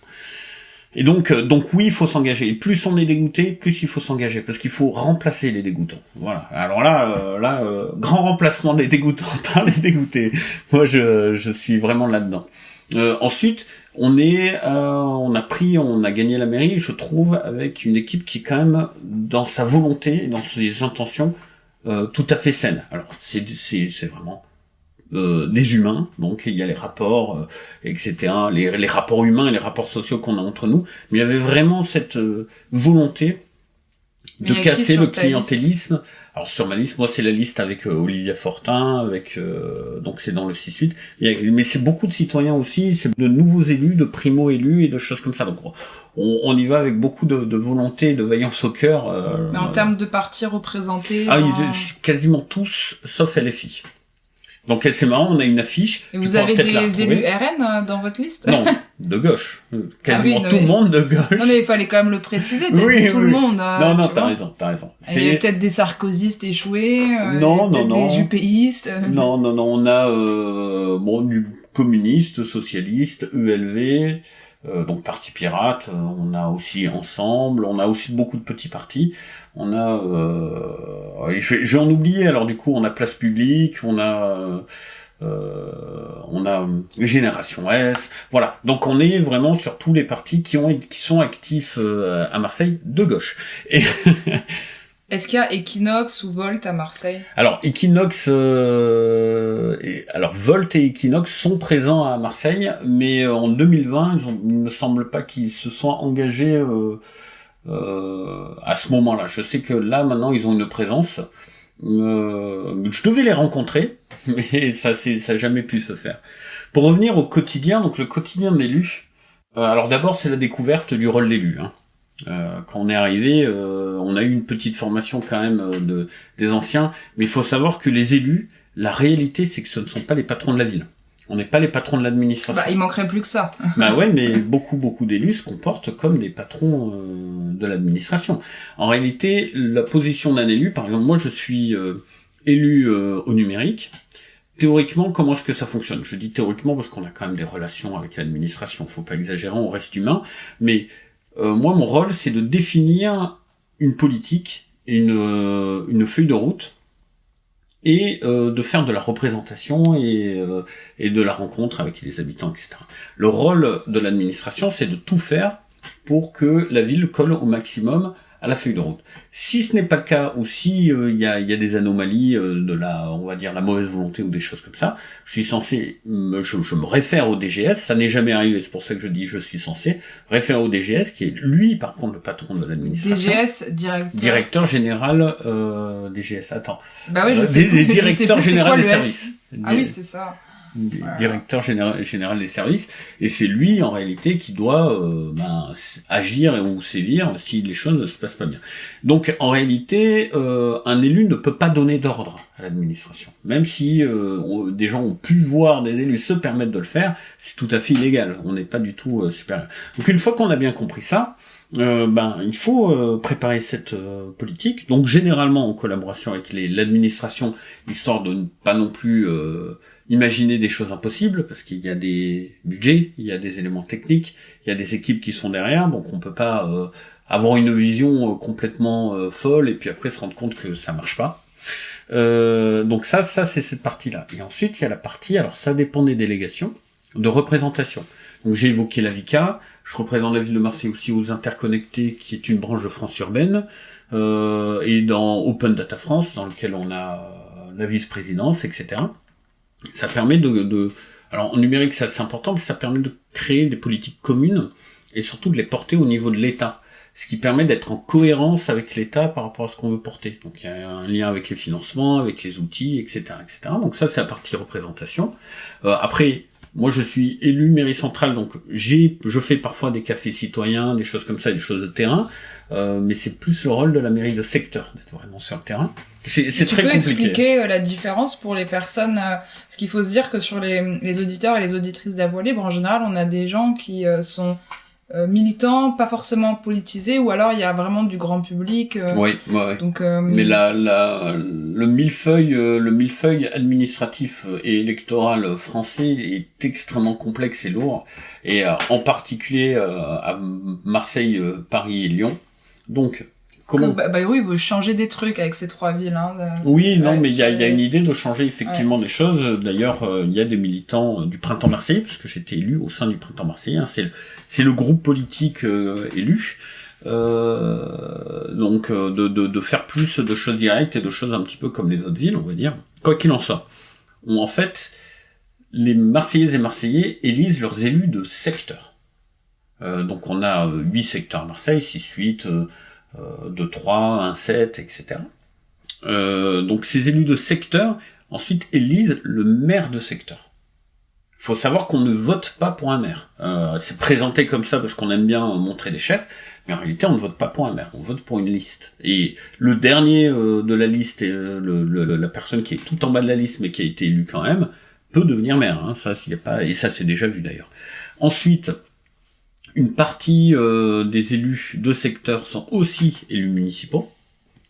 Et donc oui, il faut s'engager. Et plus on est dégoûté, plus il faut s'engager, parce qu'il faut remplacer les dégoûtants. Voilà. Alors là, grand remplacement des dégoûtants par les dégoûtés. Moi, je suis vraiment là-dedans. Ensuite, on a gagné la mairie, je trouve, avec une équipe qui est quand même dans sa volonté, dans ses intentions, tout à fait saine. Alors c'est vraiment des humains, donc il y a les rapports, etc., les rapports humains et les rapports sociaux qu'on a entre nous, mais il y avait vraiment cette volonté de casser le clientélisme. Alors sur ma liste, moi c'est la liste avec Olivia Fortin, donc c'est dans le 6-8, mais c'est beaucoup de citoyens aussi, c'est de nouveaux élus, de primo-élus et de choses comme ça, donc on y va avec beaucoup de volonté, de vaillance au cœur. Mais en termes de partis représentés... Quasiment tous, sauf LFI. Donc c'est marrant, on a une affiche. Et vous avez des élus RN dans votre liste ? Non, de gauche. Quasiment tout le monde de gauche. Non mais il fallait quand même le préciser, tout le monde. Non, t'as raison. Il y a peut-être des sarkozystes échoués, non. des jupéistes. Non, on a du communiste, socialiste, ELV, donc Parti Pirate, on a aussi Ensemble, on a aussi beaucoup de petits partis. On a, je vais en oublier. Alors du coup, on a Place Publique, on a Génération S. Voilà. Donc on est vraiment sur tous les partis qui sont actifs à Marseille de gauche. Et est-ce qu'il y a Equinox ou Volt à Marseille ? Alors Equinox, Volt et Equinox sont présents à Marseille, mais en 2020, il me semble pas qu'ils se sont engagés à ce moment-là. Je sais que là maintenant ils ont une présence. Je devais les rencontrer, mais ça a jamais pu se faire. Pour revenir au quotidien, donc le quotidien de l'élu. Alors d'abord c'est la découverte du rôle d'élu. Quand on est arrivé, on a eu une petite formation quand même des anciens, mais il faut savoir que les élus, la réalité c'est que ce ne sont pas les patrons de la ville. On n'est pas les patrons de l'administration. Bah, il manquerait plus que ça. Bah ouais, mais beaucoup d'élus se comportent comme des patrons de l'administration. En réalité, la position d'un élu, par exemple, moi je suis élu au numérique. Théoriquement, comment est-ce que ça fonctionne? Je dis théoriquement parce qu'on a quand même des relations avec l'administration, faut pas exagérer, on reste humain. Mais moi, mon rôle, c'est de définir une politique, une feuille de route, et de faire de la représentation et de la rencontre avec les habitants, etc. Le rôle de l'administration, c'est de tout faire pour que la ville colle au maximum à la feuille de route. Si ce n'est pas le cas, ou si il y a des anomalies de on va dire la mauvaise volonté ou des choses comme ça, je suis censé, je me réfère au DGS, ça n'est jamais arrivé, c'est pour ça que je dis je suis censé référer au DGS, qui est lui par contre le patron de l'administration. DGS, directeur général DGS. Attends. Bah oui, je sais. Directeur général des services. Ah oui, c'est ça. Directeur général des services, et c'est lui en réalité qui doit agir ou sévir si les choses ne se passent pas bien. Donc en réalité, un élu ne peut pas donner d'ordre à l'administration, même si des gens ont pu voir des élus se permettre de le faire, c'est tout à fait illégal. On n'est pas du tout supérieur. Donc une fois qu'on a bien compris ça, il faut préparer cette politique. Donc généralement en collaboration avec l'administration, histoire de ne pas non plus imaginer des choses impossibles, parce qu'il y a des budgets, il y a des éléments techniques, il y a des équipes qui sont derrière, donc on peut pas avoir une vision complètement folle et puis après se rendre compte que ça marche pas. Donc ça c'est cette partie-là. Et ensuite il y a la partie, alors ça dépend des délégations, de représentation. Donc j'ai évoqué la VICA, je représente la ville de Marseille aussi aux Interconnectés, qui est une branche de France urbaine, et dans Open Data France, dans lequel on a la vice-présidence, etc. Ça permet alors en numérique c'est important, mais ça permet de créer des politiques communes, et surtout de les porter au niveau de l'État. Ce qui permet d'être en cohérence avec l'État par rapport à ce qu'on veut porter. Donc il y a un lien avec les financements, avec les outils, etc., etc. Donc ça c'est la partie représentation. Après, moi je suis élu mairie centrale, donc je fais parfois des cafés citoyens, des choses comme ça, des choses de terrain, mais c'est plus le rôle de la mairie de secteur, d'être vraiment sur le terrain. C'est très compliqué. Tu peux expliquer la différence pour les personnes, parce qu'il faut se dire que sur les auditeurs et les auditrices de la Voix Libre, en général, on a des gens qui sont militants, pas forcément politisés, ou alors il y a vraiment du grand public. Oui. Donc, mais le millefeuille administratif et électoral français est extrêmement complexe et lourd, et en particulier à Marseille, Paris et Lyon. Donc oui, vous changez des trucs avec ces trois villes. Oui, non, mais il y a une idée de changer effectivement des choses. D'ailleurs, il y a des militants du Printemps Marseillais, parce que j'étais élu au sein du Printemps Marseillais. C'est le groupe politique élu. Donc de faire plus de choses directes et de choses un petit peu comme les autres villes, on va dire. Quoi qu'il en soit, en fait, les Marseillaises et Marseillais élisent leurs élus de secteur. Donc on a 8 secteurs à Marseille, 6-8... 2-3, 1-7, etc. Donc ces élus de secteur, ensuite, élisent le maire de secteur. Il faut savoir qu'on ne vote pas pour un maire. C'est présenté comme ça parce qu'on aime bien montrer des chefs, mais en réalité, on ne vote pas pour un maire, on vote pour une liste. Et le dernier de la liste, la personne qui est tout en bas de la liste, mais qui a été élue quand même, peut devenir maire. Ça, s'il y a pas, et ça, c'est déjà vu d'ailleurs. Ensuite, une partie des élus de secteur sont aussi élus municipaux.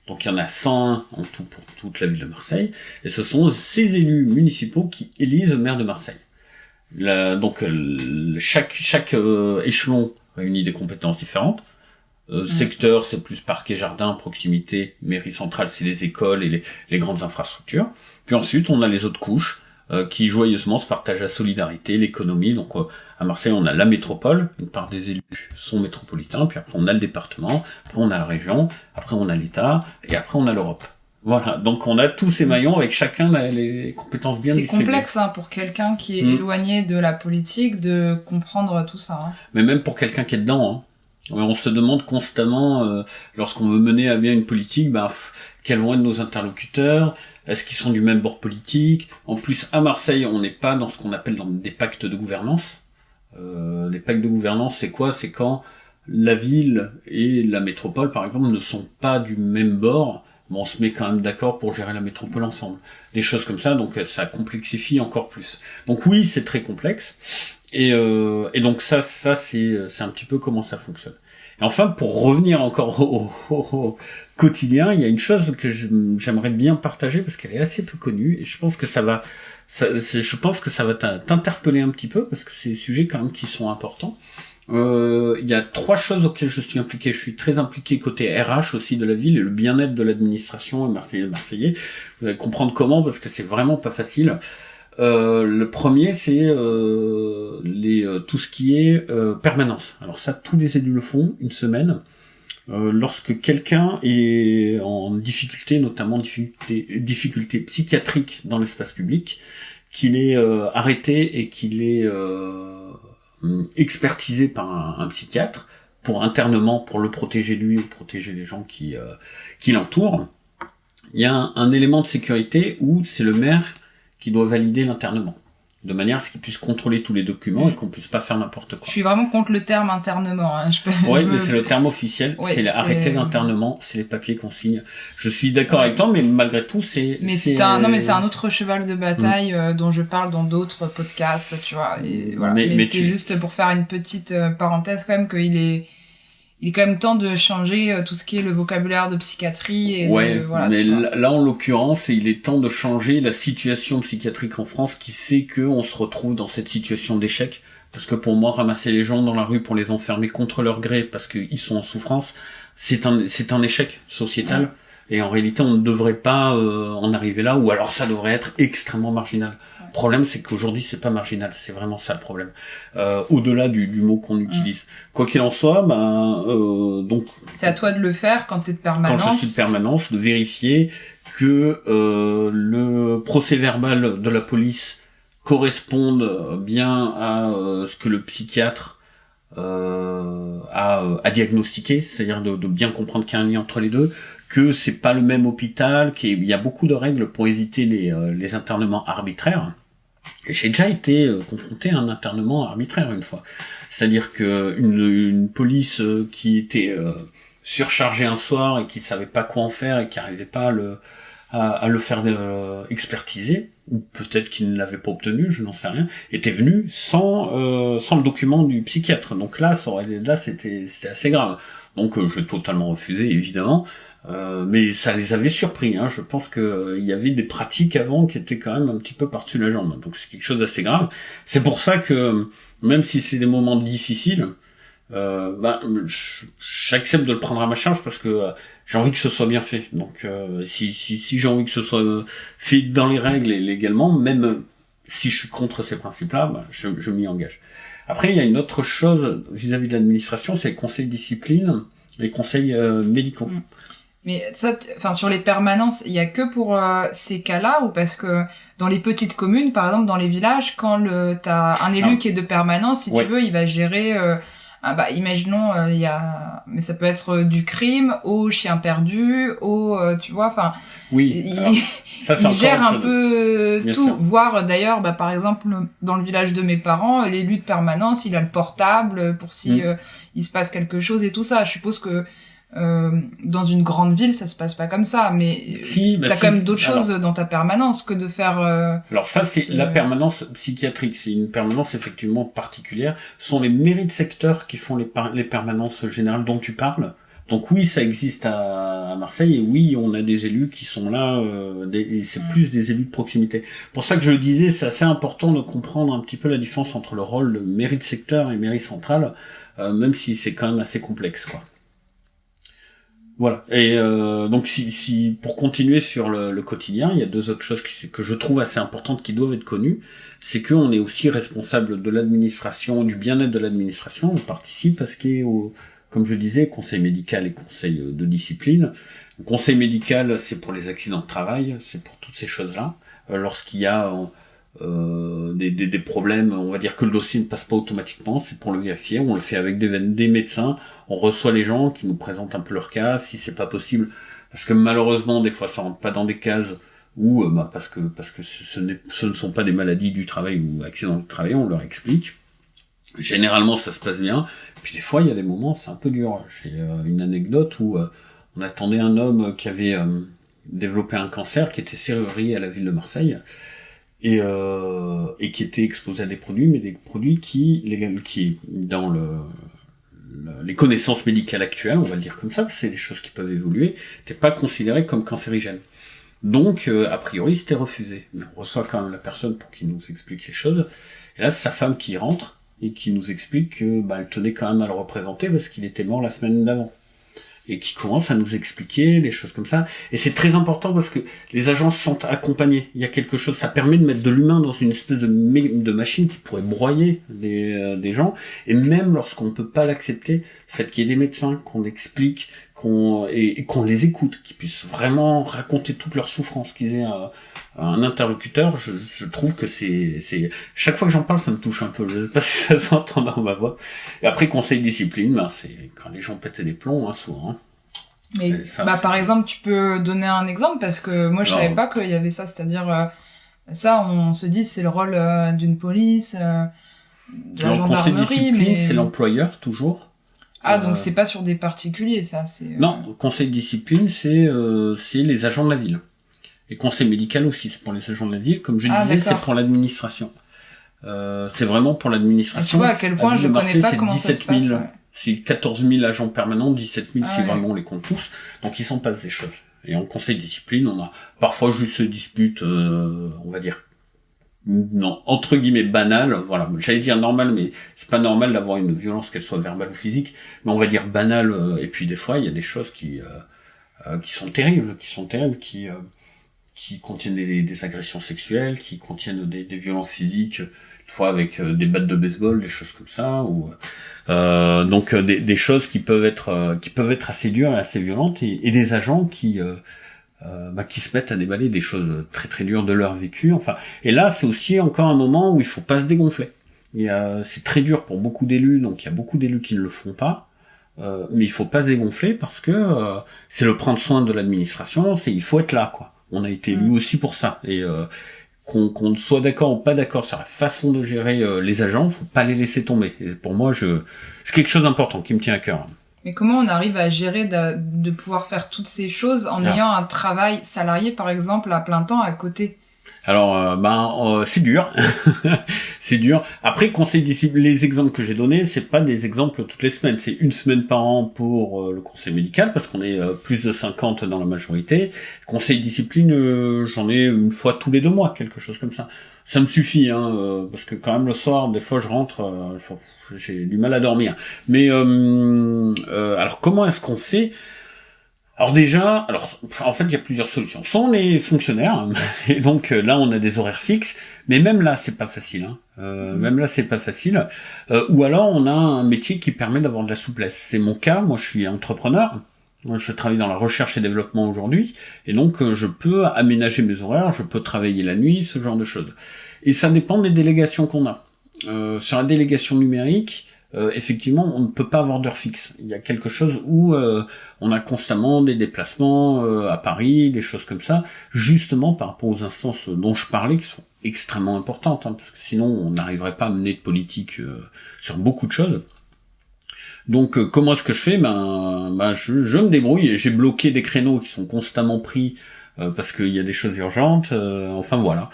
Donc il y en a 101 en tout pour toute la ville de Marseille. Et ce sont ces élus municipaux qui élisent le maire de Marseille. Chaque échelon réunit des compétences différentes. Secteur, c'est plus parc et jardin, proximité. Mairie centrale, c'est les écoles et les grandes infrastructures. Puis ensuite, on a les autres couches qui joyeusement se partagent la solidarité, l'économie. Donc à Marseille, on a la métropole, une part des élus sont métropolitains, puis après on a le département, après on a la région, après on a l'État, et après on a l'Europe. Voilà, donc on a tous ces maillons avec chacun les compétences bien distribuées. C'est complexe pour quelqu'un qui est éloigné de la politique de comprendre tout ça. Mais même pour quelqu'un qui est dedans, on se demande constamment, lorsqu'on veut mener à bien une politique, quels vont être nos interlocuteurs. Est-ce qu'ils sont du même bord politique? En plus, à Marseille, on n'est pas dans ce qu'on appelle dans des pactes de gouvernance. Les pactes de gouvernance, c'est quoi? C'est quand la ville et la métropole, par exemple, ne sont pas du même bord, on se met quand même d'accord pour gérer la métropole ensemble. Des choses comme ça, donc ça complexifie encore plus. Donc oui, c'est très complexe. Et donc ça c'est un petit peu comment ça fonctionne. Et enfin, pour revenir encore au quotidien, il y a une chose que j'aimerais bien partager parce qu'elle est assez peu connue et je pense que ça va t'interpeller un petit peu parce que c'est des sujets quand même qui sont importants. Il y a 3 choses auxquelles je suis impliqué. Je suis très impliqué côté RH aussi de la ville et le bien-être de l'administration et Marseillais. Vous allez comprendre comment parce que c'est vraiment pas facile. Le premier, c'est tout ce qui est permanence. Alors ça, tous les élus le font une semaine. Lorsque quelqu'un est en difficulté, notamment difficulté psychiatrique dans l'espace public, qu'il est arrêté et qu'il est expertisé par un psychiatre pour internement, pour le protéger lui ou protéger les gens qui l'entourent, il y a un élément de sécurité où c'est le maire qui doit valider l'internement, de manière à ce qu'il puisse contrôler tous les documents et qu'on puisse pas faire n'importe quoi. Je suis vraiment contre le terme internement. Hein. Mais c'est le terme officiel, c'est l'arrêté d'internement, c'est les papiers qu'on signe. Je suis d'accord avec toi, mais malgré tout, c'est c'est un autre cheval de bataille dont je parle dans d'autres podcasts, tu vois. Et voilà. Mais c'est juste pour faire une petite parenthèse quand même il est quand même temps de changer tout ce qui est le vocabulaire de psychiatrie et mais là en l'occurrence, il est temps de changer la situation psychiatrique en France qui fait que on se retrouve dans cette situation d'échec parce que pour moi ramasser les gens dans la rue pour les enfermer contre leur gré parce qu'ils sont en souffrance, c'est un échec sociétal et en réalité on ne devrait pas en arriver là ou alors ça devrait être extrêmement marginal. Le problème, c'est qu'aujourd'hui, c'est pas marginal. C'est vraiment ça le problème. Au-delà du mot qu'on utilise. Quoi qu'il en soit, donc. C'est à toi de le faire quand t'es de permanence. Quand je suis de permanence, de vérifier que le procès-verbal de la police corresponde bien à ce que le psychiatre a diagnostiqué, c'est-à-dire de bien comprendre qu'il y a un lien entre les deux, que c'est pas le même hôpital, qu'il y a beaucoup de règles pour éviter les internements arbitraires. Et j'ai déjà été confronté à un internement arbitraire une fois. C'est-à-dire que une police qui était surchargée un soir et qui savait pas quoi en faire et qui arrivait pas à le faire expertiser, ou peut-être qu'il ne l'avait pas obtenu, je n'en sais rien, était venu sans le document du psychiatre. Donc là, c'était assez grave. Donc j'ai totalement refusé, évidemment. Mais ça les avait surpris, hein. Je pense que il y avait des pratiques avant qui étaient quand même un petit peu par-dessus la jambe. Donc c'est quelque chose d'assez grave. C'est pour ça que même si c'est des moments difficiles, j'accepte de le prendre à ma charge parce que j'ai envie que ce soit bien fait. Donc si j'ai envie que ce soit fait dans les règles et légalement, même si je suis contre ces principes-là, je m'y engage. Après, il y a une autre chose vis-à-vis de l'administration, c'est les conseils de discipline, les conseils médicaux. Mais ça, sur les permanences, il y a que pour ces cas-là ou parce que dans les petites communes, par exemple dans les villages, quand t'as un élu qui est de permanence, si tu veux, il va gérer. Imaginons, mais ça peut être du crime au chien perdu, tu vois, enfin. Oui. Il gère un peu tout. Sûr. Voire d'ailleurs, par exemple, dans le village de mes parents, l'élu de permanence, il a le portable pour si il se passe quelque chose et tout ça. Je suppose que dans une grande ville, ça se passe pas comme ça, mais t'as quand même d'autres choses dans ta permanence que de faire. Alors ça, c'est la permanence psychiatrique. C'est une permanence effectivement particulière. Ce sont les mairies de secteur qui font les permanences générales dont tu parles. Donc oui, ça existe à Marseille et oui, on a des élus qui sont là. Et c'est plus des élus de proximité. Pour ça que je le disais, c'est assez important de comprendre un petit peu la différence entre le rôle de mairie de secteur et mairie centrale, même si c'est quand même assez complexe, quoi. Voilà. Et donc si pour continuer sur le quotidien, il y a 2 autres choses que je trouve assez importantes qui doivent être connues, c'est qu'on est aussi responsable de l'administration, du bien-être de l'administration, on participe parce qu'il comme je disais, conseil médical et conseil de discipline. Le conseil médical, c'est pour les accidents de travail, c'est pour toutes ces choses-là. Lorsqu'il y a des problèmes, on va dire que le dossier ne passe pas automatiquement, c'est pour le vérifier, on le fait avec des médecins, on reçoit les gens qui nous présentent un peu leur cas, si c'est pas possible, parce que malheureusement des fois ça rentre pas dans des cases où parce que ce ne sont pas des maladies du travail ou accidents du travail, on leur explique. Généralement ça se passe bien, puis des fois il y a des moments c'est un peu dur. J'ai une anecdote où on attendait un homme qui avait développé un cancer qui était serrurier à la ville de Marseille et qui était exposé à des produits, mais des produits qui dans les connaissances médicales actuelles, on va le dire comme ça, parce que c'est des choses qui peuvent évoluer, n'étaient pas considérées comme cancérigènes. Donc, a priori, c'était refusé. Mais on reçoit quand même la personne pour qu'il nous explique les choses. Et là, c'est sa femme qui rentre et qui nous explique que elle tenait quand même à le représenter parce qu'il était mort la semaine d'avant. Et qui commence à nous expliquer des choses comme ça. Et c'est très important parce que les agents se sentent accompagnés. Il y a quelque chose, ça permet de mettre de l'humain dans une espèce de machine qui pourrait broyer des gens. Et même lorsqu'on peut pas l'accepter, le fait qu'il y ait des médecins, qu'on explique, qu'on les écoute, qu'ils puissent vraiment raconter toute leur souffrance, qu'ils aient un interlocuteur, je trouve que c'est chaque fois que j'en parle, ça me touche un peu. Je sais pas si ça s'entend dans ma voix. Et après, conseil discipline, c'est quand les gens pètent des plombs, souvent. Mais par exemple, tu peux donner un exemple parce que moi je savais pas qu'il y avait ça, c'est-à-dire ça, on se dit c'est le rôle d'une police, de la gendarmerie, conseil discipline, c'est l'employeur toujours. Ah donc c'est pas sur des particuliers, ça c'est. Non, conseil discipline, c'est les agents de la ville. Et conseil médical aussi, c'est pour les agents de la ville. Comme je disais, c'est pour l'administration. C'est vraiment pour l'administration. Tu vois à quel point je connais pas comment ça se passe. C'est 14 000 agents permanents, 17 000 si vraiment on les compte tous. Donc il s'en passe des choses. Et en conseil de discipline, on a parfois juste disputes, on va dire, non, entre guillemets banales. Voilà, j'allais dire normal, mais c'est pas normal d'avoir une violence, qu'elle soit verbale ou physique. Mais on va dire banale. Et puis des fois, il y a des choses qui sont terribles, qui contiennent des agressions sexuelles, qui contiennent des violences physiques, une fois avec des battes de baseball, des choses comme ça, ou donc des choses qui peuvent être assez dures et assez violentes, et des agents qui se mettent à déballer des choses très très dures de leur vécu. Enfin, et là c'est aussi encore un moment où il faut pas se dégonfler. C'est très dur pour beaucoup d'élus, donc il y a beaucoup d'élus qui ne le font pas. Mais il faut pas se dégonfler parce que c'est le prendre soin de l'administration, il faut être là, quoi. On a été élus aussi pour ça. Et qu'on soit d'accord ou pas d'accord sur la façon de gérer les agents, faut pas les laisser tomber. Et pour moi, c'est quelque chose d'important qui me tient à cœur. Mais comment on arrive à gérer de pouvoir faire toutes ces choses en ayant un travail salarié, par exemple, à plein temps à côté? Alors, c'est dur. C'est dur. Après, conseil discipline, les exemples que j'ai donnés, c'est pas des exemples toutes les semaines. C'est une semaine par an pour le conseil médical, parce qu'on est plus de 50 dans la majorité. Conseil discipline, j'en ai une fois tous les 2 mois, quelque chose comme ça. Ça me suffit, parce que quand même le soir, des fois je rentre, j'ai du mal à dormir. Mais alors comment est-ce qu'on fait ? Alors déjà, en fait, il y a plusieurs solutions. Soit on est fonctionnaire, et donc là, on a des horaires fixes, mais même là, c'est pas facile. Même là, c'est pas facile. Ou alors, on a un métier qui permet d'avoir de la souplesse. C'est mon cas. Moi, je suis entrepreneur. Je travaille dans la recherche et développement aujourd'hui, et donc je peux aménager mes horaires, je peux travailler la nuit, ce genre de choses. Et ça dépend des délégations qu'on a. Sur la délégation numérique, effectivement, on ne peut pas avoir d'heure fixe. Il y a quelque chose où on a constamment des déplacements à Paris, des choses comme ça, justement par rapport aux instances dont je parlais, qui sont extrêmement importantes, parce que sinon on n'arriverait pas à mener de politique sur beaucoup de choses. Donc comment est-ce que je fais ? Je me débrouille, et j'ai bloqué des créneaux qui sont constamment pris parce qu'il y a des choses urgentes. Enfin voilà.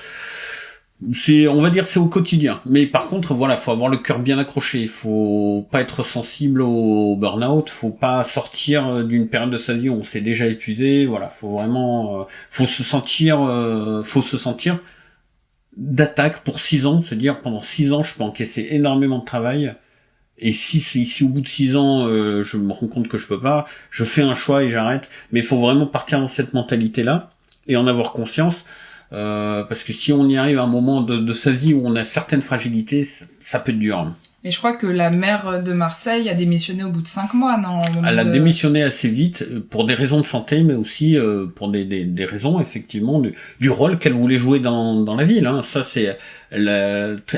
On va dire c'est au quotidien. Mais par contre, voilà, faut avoir le cœur bien accroché. Il faut pas être sensible au burn-out. Faut pas sortir d'une période de sa vie où on s'est déjà épuisé. Voilà, faut vraiment, faut se sentir d'attaque pour 6 ans, se dire pendant 6 ans, je peux encaisser énormément de travail. Et si au bout de 6 ans, je me rends compte que je peux pas, je fais un choix et j'arrête. Mais il faut vraiment partir dans cette mentalité-là et en avoir conscience. Parce que si on y arrive à un moment de sa vie où on a certaines fragilités, ça peut être dur. Mais je crois que la maire de Marseille a démissionné au bout de 5 mois, non ? Elle a démissionné assez vite pour des raisons de santé, mais aussi pour des raisons effectivement du rôle qu'elle voulait jouer dans la ville. Ça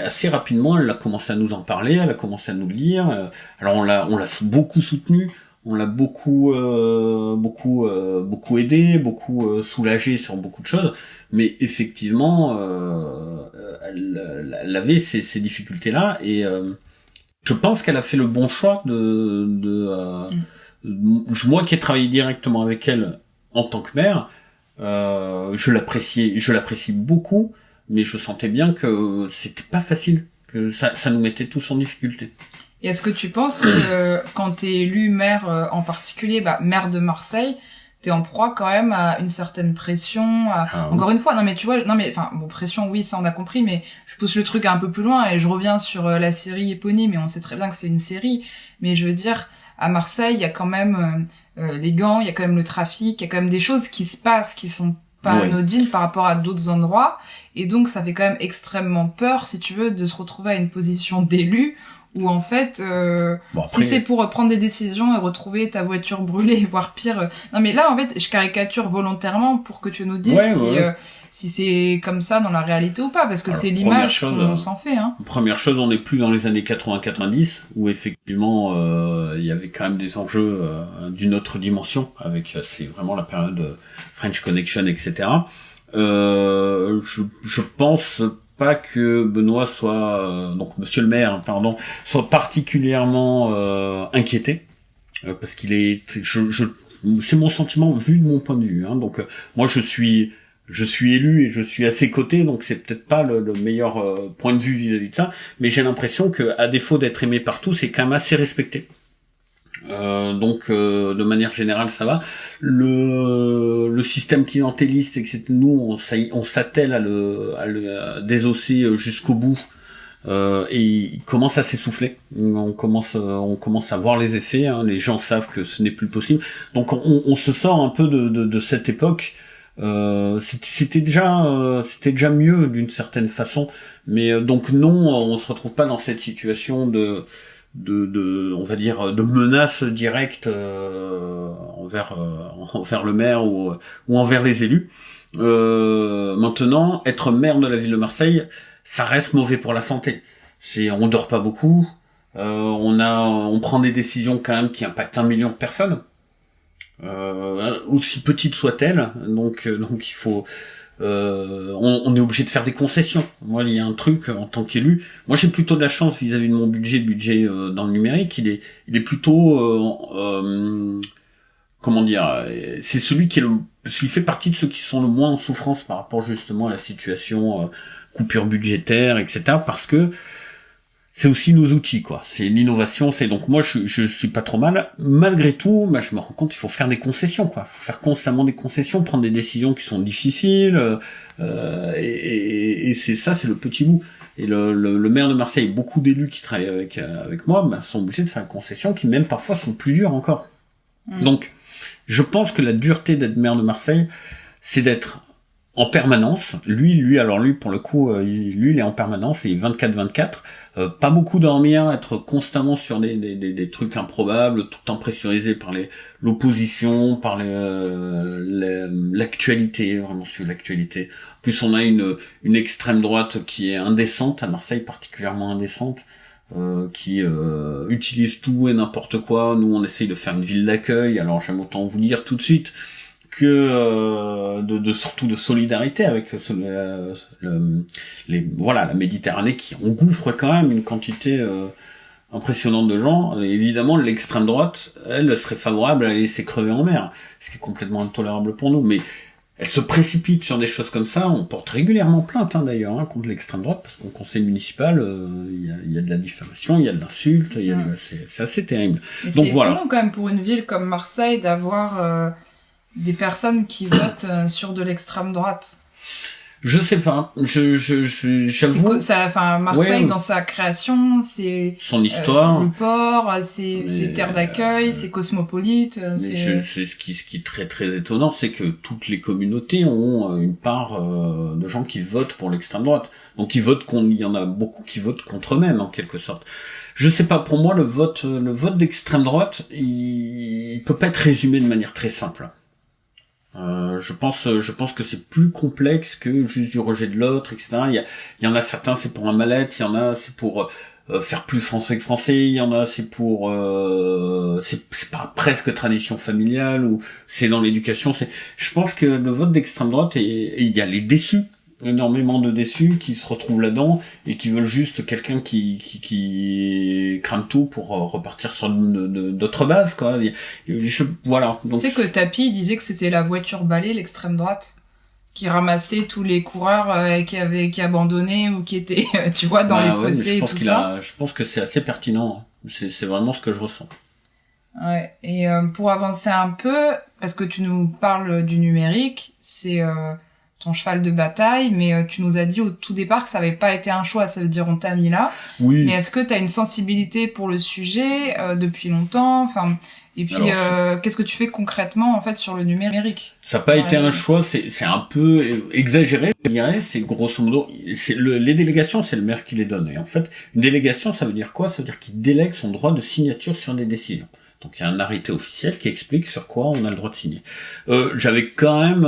assez rapidement, elle a commencé à nous en parler, elle a commencé à nous le dire. Alors on l'a beaucoup soutenu. On l'a beaucoup aidé, beaucoup soulagé sur beaucoup de choses, mais effectivement, elle avait ces difficultés-là, et je pense qu'elle a fait le bon choix moi qui ai travaillé directement avec elle en tant que maire, Je l'apprécie beaucoup, mais je sentais bien que c'était pas facile, que ça nous mettait tous en difficulté. Et est-ce que tu penses que quand t'es élu maire en particulier, maire de Marseille, t'es en proie quand même à une certaine pression, encore une fois, pression, oui, ça on a compris, mais je pousse le truc un peu plus loin et je reviens sur la série éponyme, et on sait très bien que c'est une série, mais je veux dire, à Marseille, il y a quand même les gangs, il y a quand même le trafic, il y a quand même des choses qui se passent qui sont pas anodines par rapport à d'autres endroits, et donc ça fait quand même extrêmement peur, si tu veux, de se retrouver à une position d'élu, où en fait, si c'est pour prendre des décisions et retrouver ta voiture brûlée, voire pire... Non mais là, en fait, je caricature volontairement pour que tu nous dises si c'est comme ça dans la réalité ou pas, parce que c'est l'image qu'on s'en fait. Première chose, on n'est plus dans les années 80-90, où effectivement, il y avait quand même des enjeux d'une autre dimension, avec c'est vraiment la période French Connection, etc. Je pense pas que Benoît soit, donc Monsieur le Maire, soit particulièrement inquiété, parce qu'il est, c'est mon sentiment vu de mon point de vue. Donc moi je suis élu et je suis à ses côtés, donc c'est peut-être pas le meilleur point de vue vis-à-vis de ça, mais j'ai l'impression que à défaut d'être aimé par tous, c'est quand même assez respecté. Donc de manière générale ça va. Le système clientéliste, etc., nous on s'attelle à le désosser jusqu'au bout, et il commence à s'essouffler. On commence à voir les effets, les gens savent que ce n'est plus possible, donc on se sort un peu de cette époque. C'était déjà mieux d'une certaine façon, mais donc non, on se retrouve pas dans cette situation de on va dire de menaces directes envers le maire ou envers les élus. Maintenant, être maire de la ville de Marseille, ça reste mauvais pour la santé. On dort pas beaucoup, on prend des décisions quand même qui impactent 1 million de personnes, aussi petites soient-elles, donc il faut on est obligé de faire des concessions. Moi, il y a un truc en tant qu'élu. Moi, j'ai plutôt de la chance vis-à-vis de mon budget dans le numérique. Il est plutôt, comment dire, c'est celui qui fait partie de ceux qui sont le moins en souffrance par rapport justement à la situation coupure budgétaire, etc. Parce que c'est aussi nos outils, quoi. C'est l'innovation, donc moi je suis pas trop mal. Malgré tout, je me rends compte qu'il faut faire des concessions, quoi. Faut faire constamment des concessions, prendre des décisions qui sont difficiles, et c'est le petit bout. Et le maire de Marseille, beaucoup d'élus qui travaillent avec moi, sont obligés de faire des concessions qui même parfois sont plus dures encore. Donc, je pense que la dureté d'être maire de Marseille, c'est d'être en permanence. Lui, pour le coup, lui, il est en permanence, il est 24/24. Pas beaucoup dormir, être constamment sur des trucs improbables, tout le temps pressurisé par l'opposition, par l'actualité, vraiment sur l'actualité. En plus, on a une extrême droite qui est indécente, à Marseille particulièrement indécente, qui utilise tout et n'importe quoi. Nous, on essaye de faire une ville d'accueil, alors j'aime autant vous dire tout de suite que surtout de solidarité avec la Méditerranée qui engouffre quand même une quantité impressionnante de gens. Et évidemment, l'extrême droite, elle serait favorable à laisser crever en mer, ce qui est complètement intolérable pour nous, mais elle se précipite sur des choses comme ça. On porte régulièrement plainte d'ailleurs contre l'extrême droite, parce qu'au conseil municipal, il y a de la diffamation, il y a de l'insulte, c'est assez terrible. Mais donc c'est étonnant quand même pour une ville comme Marseille d'avoir des personnes qui votent sur de l'extrême droite. Je sais pas. J'avoue. Marseille, dans sa création, c'est son histoire, le port, c'est terre d'accueil, c'est cosmopolite. C'est ce qui est très très étonnant, c'est que toutes les communautés ont une part de gens qui votent pour l'extrême droite. Donc il y en a beaucoup qui votent contre eux-mêmes en quelque sorte. Je sais pas. Pour moi, le vote d'extrême droite, il peut pas être résumé de manière très simple. Je pense que c'est plus complexe que juste du rejet de l'autre, etc. Il y en a certains, c'est pour un mal-être, il y en a, c'est pour faire plus français que français, il y en a, c'est pour c'est pas presque tradition familiale, ou c'est dans l'éducation. Je pense que le vote d'extrême droite, et il y a les déçus, énormément de déçus qui se retrouvent là-dedans et qui veulent juste quelqu'un qui crame tout pour repartir sur d'autres bases, quoi. Voilà. Donc, tu sais que Tapi disait que c'était la voiture balai, l'extrême droite, qui ramassait tous les coureurs qui abandonnaient ou qui étaient, tu vois, dans les fossés et tout ça. Je pense que c'est assez pertinent. C'est vraiment ce que je ressens. Ouais. Et pour avancer un peu, parce que tu nous parles du numérique, c'est ton cheval de bataille, mais tu nous as dit au tout départ que ça avait pas été un choix, ça veut dire on t'a mis là. Oui. Mais est-ce que t'as une sensibilité pour le sujet depuis longtemps, enfin, et puis qu'est-ce que tu fais concrètement en fait sur le numérique? Ça n'a pas été un choix, c'est un peu exagéré, je dirais. C'est grosso modo, les délégations, c'est le maire qui les donne. Et en fait, une délégation, ça veut dire quoi? Ça veut dire qu'il délègue son droit de signature sur des décisions. Donc il y a un arrêté officiel qui explique sur quoi on a le droit de signer. J'avais quand même,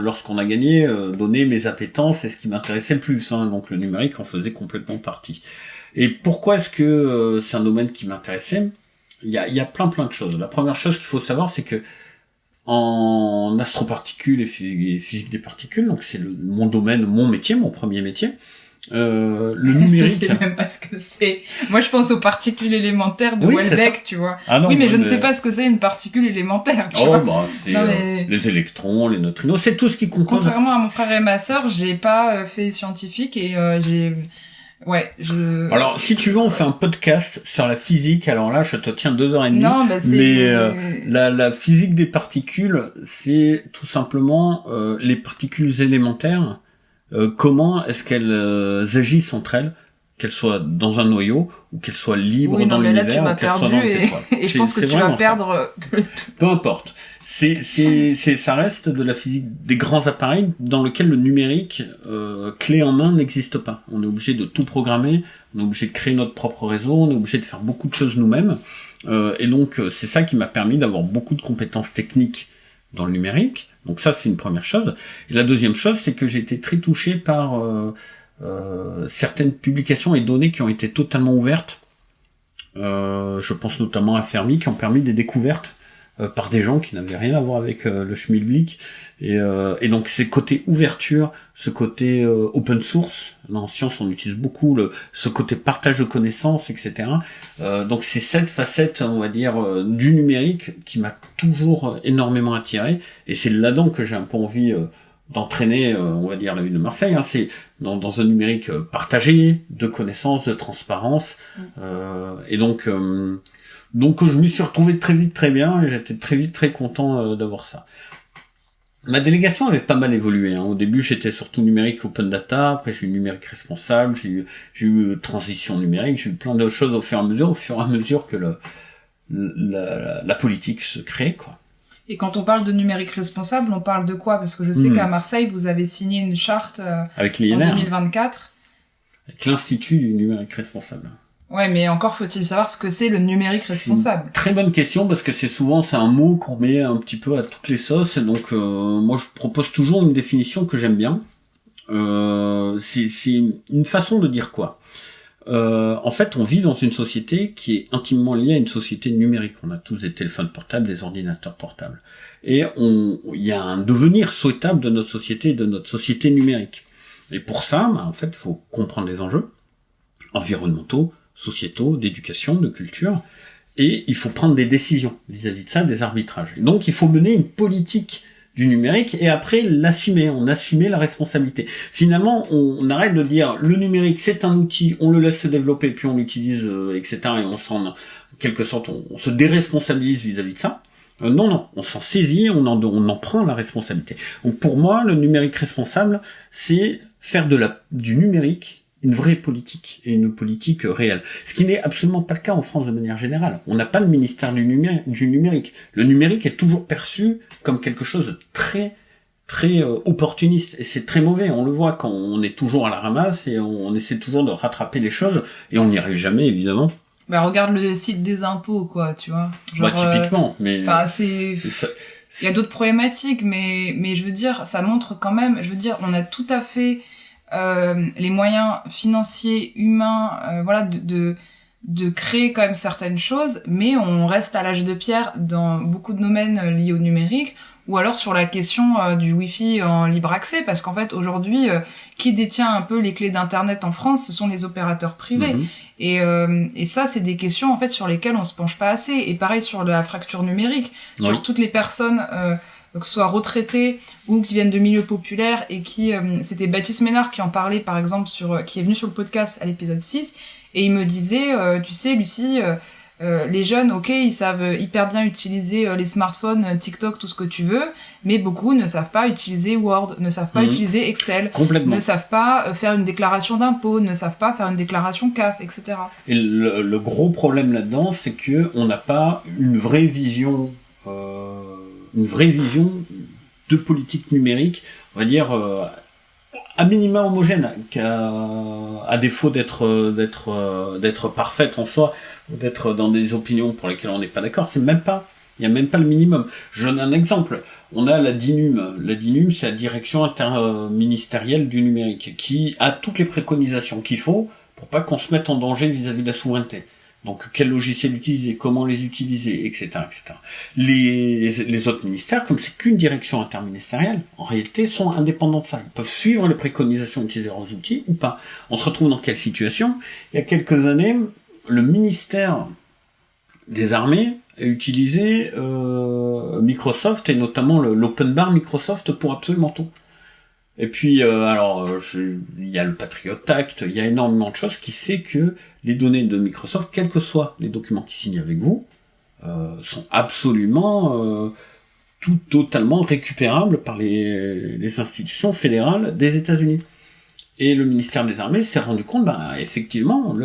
lorsqu'on a gagné, donné mes appétences et ce qui m'intéressait le plus. Donc le numérique en faisait complètement partie. Et pourquoi est-ce que c'est un domaine qui m'intéressait? Il y a plein de choses. La première chose qu'il faut savoir, c'est que en astroparticules et physique des particules, donc c'est mon domaine, mon métier, mon premier métier. Le numérique. Je sais même pas ce que c'est. Moi, je pense aux particules élémentaires de Welbeck, tu vois. Ah non, oui, mais je ne sais pas ce que c'est une particule élémentaire, tu vois. Bah, c'est les électrons, les neutrinos, c'est tout ce qui compose. Contrairement à mon frère et ma sœur, j'ai pas fait scientifique et Alors, si tu veux, on fait un podcast sur la physique. Alors là, je te tiens 2h30. Non, bah c'est... Mais la physique des particules, c'est tout simplement les particules élémentaires. Comment est-ce qu'elles agissent entre elles, qu'elles soient dans un noyau ou qu'elles soient libres dans l'univers ou qu'elles soient dans les étoiles. Et je pense que tu vas perdre... Peu importe. Ça reste de la physique des grands appareils dans lequel le numérique clé en main n'existe pas. On est obligé de tout programmer, on est obligé de créer notre propre réseau, on est obligé de faire beaucoup de choses nous-mêmes. Et donc c'est ça qui m'a permis d'avoir beaucoup de compétences techniques dans le numérique. Donc ça, c'est une première chose. Et la deuxième chose, c'est que j'ai été très touché par certaines publications et données qui ont été totalement ouvertes. Je pense notamment à Fermi, qui ont permis des découvertes par des gens qui n'avaient rien à voir avec le schmilblick. Et donc c'est côté ouverture, ce côté open source. En science, on utilise beaucoup ce côté partage de connaissances, etc. Donc c'est cette facette, on va dire, du numérique qui m'a toujours énormément attiré. Et c'est là-dedans que j'ai un peu envie d'entraîner, on va dire, la ville de Marseille. C'est dans un numérique partagé, de connaissances, de transparence. Et donc je m'y suis retrouvé très vite très bien et j'étais très vite très content d'avoir ça. Ma délégation avait pas mal évolué. Au début, j'étais surtout numérique open data. Après, j'ai eu numérique responsable. J'ai eu transition numérique. J'ai eu plein de choses au fur et à mesure que la politique se crée, quoi. Et quand on parle de numérique responsable, on parle de quoi? Parce que je sais qu'à Marseille, vous avez signé une charte avec en 2024. Avec l'Institut du numérique responsable. Ouais, mais encore faut-il savoir ce que c'est le numérique responsable. Très bonne question, parce que c'est un mot qu'on met un petit peu à toutes les sauces. Donc moi je propose toujours une définition que j'aime bien. C'est une façon de dire quoi. En fait, on vit dans une société qui est intimement liée à une société numérique. On a tous des téléphones portables, des ordinateurs portables. Et il y a un devenir souhaitable de notre société et de notre société numérique. Et pour ça, en fait, il faut comprendre les enjeux environnementaux, sociétaux, d'éducation, de culture, et il faut prendre des décisions vis-à-vis de ça, des arbitrages. Et donc il faut mener une politique du numérique et après l'assumer, on assumer la responsabilité. Finalement, on arrête de dire le numérique c'est un outil, on le laisse se développer, puis on l'utilise, etc. et en quelque sorte, on se déresponsabilise vis-à-vis de ça. Non, on s'en saisit, on en prend la responsabilité. Donc pour moi, le numérique responsable, c'est faire du numérique une vraie politique, et une politique réelle. Ce qui n'est absolument pas le cas en France de manière générale. On n'a pas de ministère du numérique. Le numérique est toujours perçu comme quelque chose de très, très opportuniste, et c'est très mauvais. On le voit quand on est toujours à la ramasse, et on essaie toujours de rattraper les choses, et on n'y arrive jamais, évidemment. Bah regarde le site des impôts, quoi, tu vois. Genre, typiquement, mais... il y a d'autres problématiques, mais je veux dire, ça montre quand même, on a tout à fait... les moyens financiers, humains, de créer quand même certaines choses, mais on reste à l'âge de pierre dans beaucoup de domaines liés au numérique. ou alors sur la question du Wi-Fi en libre accès, parce qu'en fait aujourd'hui, qui détient un peu les clés d'internet en France, ce sont les opérateurs privés. Et ça, c'est des questions en fait sur lesquelles on se penche pas assez. Et pareil sur la fracture numérique, sur toutes les personnes que ce soit retraités ou qui viennent de milieux populaires et qui c'était Baptiste Ménard qui en parlait par exemple qui est venu sur le podcast à l'épisode 6 et il me disait tu sais Lucie les jeunes, ok, ils savent hyper bien utiliser les smartphones, TikTok, tout ce que tu veux, mais beaucoup ne savent pas utiliser Word, ne savent pas utiliser Excel, ne savent pas faire une déclaration d'impôt, ne savent pas faire une déclaration CAF, etc. Et le gros problème là-dedans, c'est que on n'a pas une vraie vision de politique numérique, on va dire à minima homogène, à défaut d'être parfaite en soi, ou d'être dans des opinions pour lesquelles on n'est pas d'accord, il n'y a même pas le minimum. Je donne un exemple. On a la DINUM. La DINUM, c'est la direction interministérielle du numérique, qui a toutes les préconisations qu'il faut pour pas qu'on se mette en danger vis-à-vis de la souveraineté. Donc, quels logiciels utiliser, comment les utiliser, etc., etc. Les autres ministères, comme c'est qu'une direction interministérielle, en réalité, sont indépendants de ça. Ils peuvent suivre les préconisations utilisées leurs outils ou pas. On se retrouve dans quelle situation? Il y a quelques années, le ministère des Armées a utilisé Microsoft et notamment l'open bar Microsoft pour absolument tout. Et puis, il y a le Patriot Act, il y a énormément de choses qui fait que les données de Microsoft, quels que soient les documents qui signent avec vous, sont absolument totalement récupérables par les institutions fédérales des États-Unis. Et le ministère des Armées s'est rendu compte, effectivement,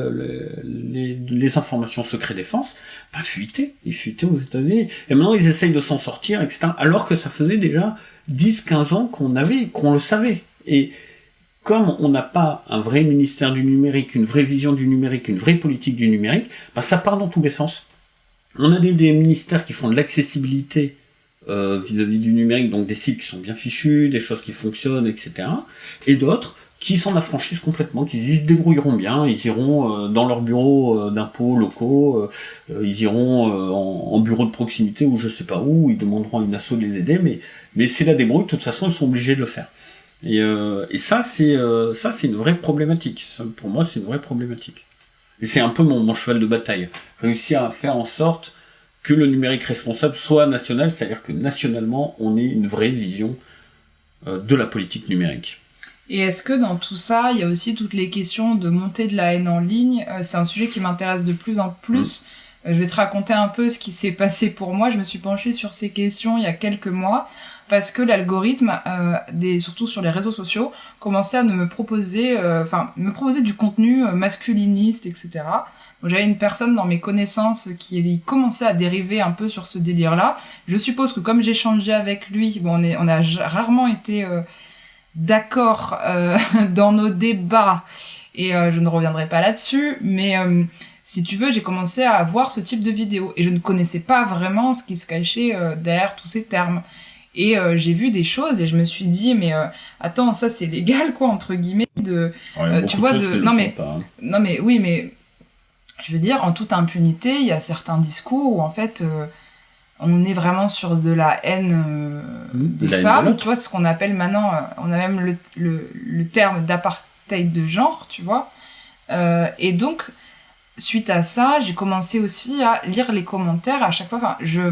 les informations secret défense, fuitaient aux États-Unis. Et maintenant, ils essayent de s'en sortir, etc. Alors que ça faisait déjà 10-15 ans qu'on le savait. Et comme on n'a pas un vrai ministère du numérique, une vraie vision du numérique, une vraie politique du numérique, ça part dans tous les sens. On a des ministères qui font de l'accessibilité vis-à-vis du numérique, donc des sites qui sont bien fichus, des choses qui fonctionnent, etc. Et d'autres qui s'en affranchissent complètement, qui se débrouilleront bien, ils iront dans leurs bureaux d'impôts locaux, ils iront en bureau de proximité ou je sais pas où, ils demanderont à une asso de les aider, mais c'est la débrouille, de toute façon ils sont obligés de le faire. Et ça c'est une vraie problématique. Ça, pour moi c'est une vraie problématique. Et c'est un peu mon cheval de bataille. Réussir à faire en sorte que le numérique responsable soit national, c'est-à-dire que nationalement on ait une vraie vision de la politique numérique. Et est-ce que dans tout ça, il y a aussi toutes les questions de montée de la haine en ligne? C'est un sujet qui m'intéresse de plus en plus. Je vais te raconter un peu ce qui s'est passé pour moi. Je me suis penchée sur ces questions il y a quelques mois parce que l'algorithme, surtout sur les réseaux sociaux, commençait à me proposer du contenu masculiniste, etc. Donc, j'avais une personne dans mes connaissances qui commençait à dériver un peu sur ce délire-là. Je suppose que comme j'ai échangé avec lui, on a rarement été d'accord dans nos débats et je ne reviendrai pas là-dessus, mais si tu veux, j'ai commencé à voir ce type de vidéos et je ne connaissais pas vraiment ce qui se cachait derrière tous ces termes. Et j'ai vu des choses et je me suis dit attends, ça c'est légal quoi entre guillemets non mais oui, mais je veux dire en toute impunité, il y a certains discours où en fait on est vraiment sur de la haine des femmes, tu vois, ce qu'on appelle maintenant, on a même le terme d'apartheid de genre, tu vois. Et donc, suite à ça, j'ai commencé aussi à lire les commentaires à chaque fois. Enfin, je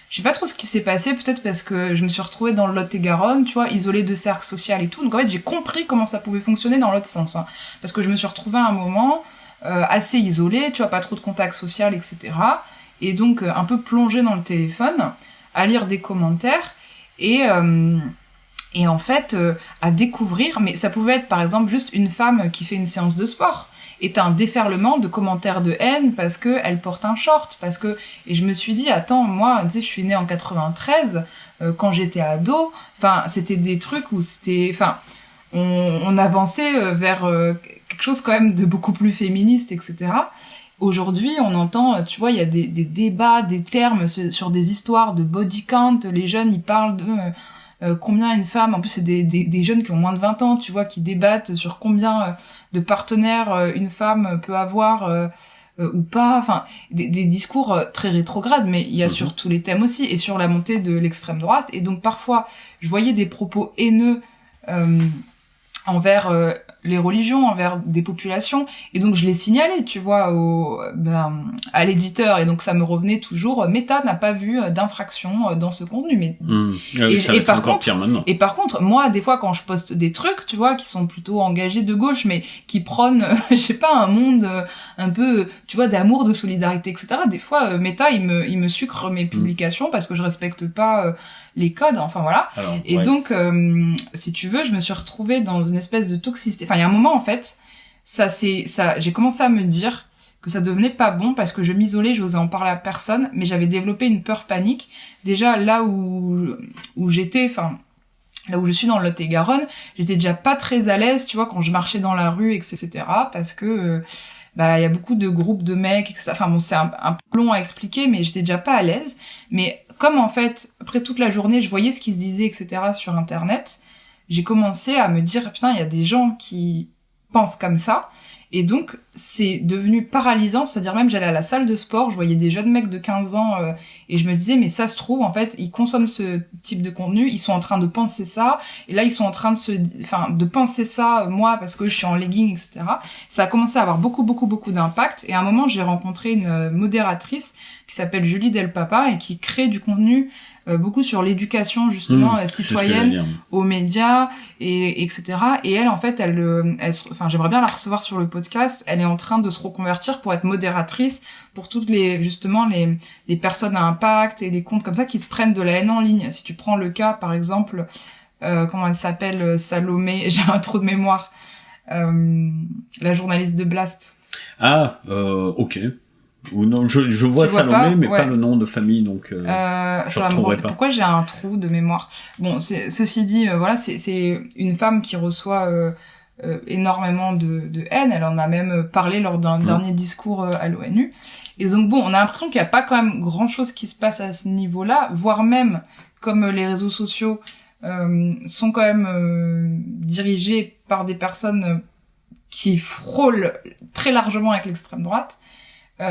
sais pas trop ce qui s'est passé, peut-être parce que je me suis retrouvée dans le Lot-et-Garonne, tu vois, isolée de cercle social et tout. Donc en fait, j'ai compris comment ça pouvait fonctionner dans l'autre sens, hein. Parce que je me suis retrouvée à un moment assez isolée, tu vois, pas trop de contact social, etc. Et donc un peu plongée dans le téléphone, à lire des commentaires, et en fait à découvrir, mais ça pouvait être par exemple juste une femme qui fait une séance de sport, et t'as un déferlement de commentaires de haine parce que elle porte un short, et je me suis dit, attends, moi, tu sais, je suis née en 93, quand j'étais ado, enfin, c'était des trucs où on avançait vers quelque chose quand même de beaucoup plus féministe, etc. Aujourd'hui, on entend, tu vois, il y a des débats, des termes sur des histoires de body count. Les jeunes, ils parlent de combien une femme, en plus c'est des jeunes qui ont moins de 20 ans, tu vois, qui débattent sur combien de partenaires une femme peut avoir ou pas, enfin des discours très rétrogrades, mais il y a sur tous les thèmes aussi, et sur la montée de l'extrême droite. Et donc parfois je voyais des propos haineux envers les religions, envers des populations, et donc je les signalais, tu vois, à l'éditeur, et donc ça me revenait toujours, Meta n'a pas vu d'infraction dans ce contenu, mais et par contre, moi, des fois, quand je poste des trucs, tu vois, qui sont plutôt engagés de gauche, mais qui prônent, je sais pas, un monde un peu, tu vois, d'amour, de solidarité, etc. Des fois, Meta, il me sucre mes publications parce que je respecte pas les codes, enfin voilà. Alors, et donc, si tu veux, je me suis retrouvée dans une espèce de toxicité. Enfin, il y a un moment, en fait, j'ai commencé à me dire que ça devenait pas bon parce que je m'isolais, j'osais en parler à personne, mais j'avais développé une peur panique. Déjà, là où j'étais, enfin, là où je suis dans le Lot-et-Garonne, j'étais déjà pas très à l'aise, tu vois, quand je marchais dans la rue, etc., parce que, il y a beaucoup de groupes de mecs, etc. Enfin bon, c'est un peu long à expliquer, mais j'étais déjà pas à l'aise. Mais comme en fait, après toute la journée, je voyais ce qui se disait, etc. sur Internet, j'ai commencé à me dire, putain, il y a des gens qui pensent comme ça. Et donc, c'est devenu paralysant, c'est-à-dire même j'allais à la salle de sport, je voyais des jeunes mecs de 15 ans, et je me disais, mais ça se trouve, en fait, ils consomment ce type de contenu, ils sont en train de penser ça, et là, ils sont en train de penser ça, moi, parce que je suis en legging, etc. Ça a commencé à avoir beaucoup d'impact, et à un moment, j'ai rencontré une modératrice qui s'appelle Julie Del Papa, et qui crée du contenu beaucoup sur l'éducation justement citoyenne aux médias et etc. Et elle en fait enfin j'aimerais bien la recevoir sur le podcast. Elle est en train de se reconvertir pour être modératrice pour toutes les justement les personnes à impact et les comptes comme ça qui se prennent de la haine en ligne. Si tu prends le cas par exemple comment elle s'appelle, Salomé, j'ai un trou de mémoire, la journaliste de Blast. Ok. Ou non, je vois Salomé, mais pas le nom de famille, donc je retrouverai pas. Pourquoi j'ai un trou de mémoire? Bon, ceci dit, voilà, c'est une femme qui reçoit énormément de haine. Elle en a même parlé lors d'un dernier discours à l'ONU. Et donc bon, on a l'impression qu'il n'y a pas quand même grand-chose qui se passe à ce niveau-là, voire même comme les réseaux sociaux sont quand même dirigés par des personnes qui frôlent très largement avec l'extrême droite.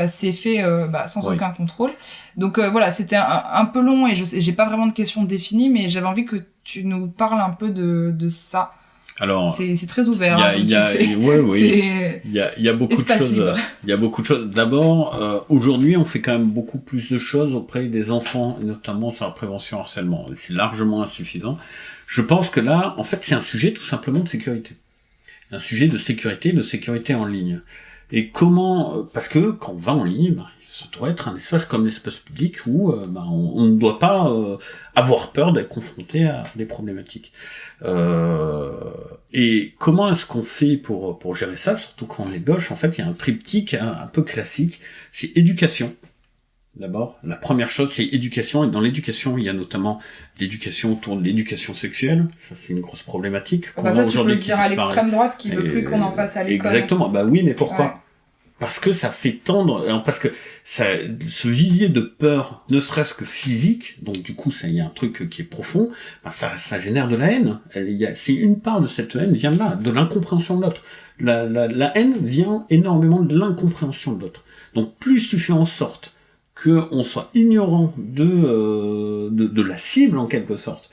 C'est fait sans aucun contrôle. Donc voilà, c'était un peu long et j'ai pas vraiment de questions définies, mais j'avais envie que tu nous parles un peu de ça. Alors, c'est très ouvert. Il y a beaucoup de choses. Il y a beaucoup de choses. D'abord, aujourd'hui, on fait quand même beaucoup plus de choses auprès des enfants, et notamment sur la prévention harcèlement. C'est largement insuffisant. Je pense que là, en fait, c'est un sujet tout simplement de sécurité. Un sujet de sécurité en ligne. Et comment, parce que quand on va en ligne, ça doit être un espace comme l'espace public où on ne doit pas avoir peur d'être confronté à des problématiques. Et comment est-ce qu'on fait pour gérer ça, surtout quand on est gauche? En fait, il y a un triptyque un peu classique, c'est éducation. D'abord, la première chose, c'est éducation, et dans l'éducation, il y a notamment l'éducation autour de l'éducation sexuelle. Ça, c'est une grosse problématique. Ça, tu peux le dire à l'extrême droite qui veut plus qu'on en fasse à l'école. Exactement. Bah oui, mais pourquoi? Parce que ça fait tendre, parce que ce vivier de peur, ne serait-ce que physique, donc du coup, il y a un truc qui est profond, ça génère de la haine. C'est une part de cette haine vient de là, de l'incompréhension de l'autre. La haine vient énormément de l'incompréhension de l'autre. Donc plus tu fais en sorte qu'on soit ignorant de la cible en quelque sorte,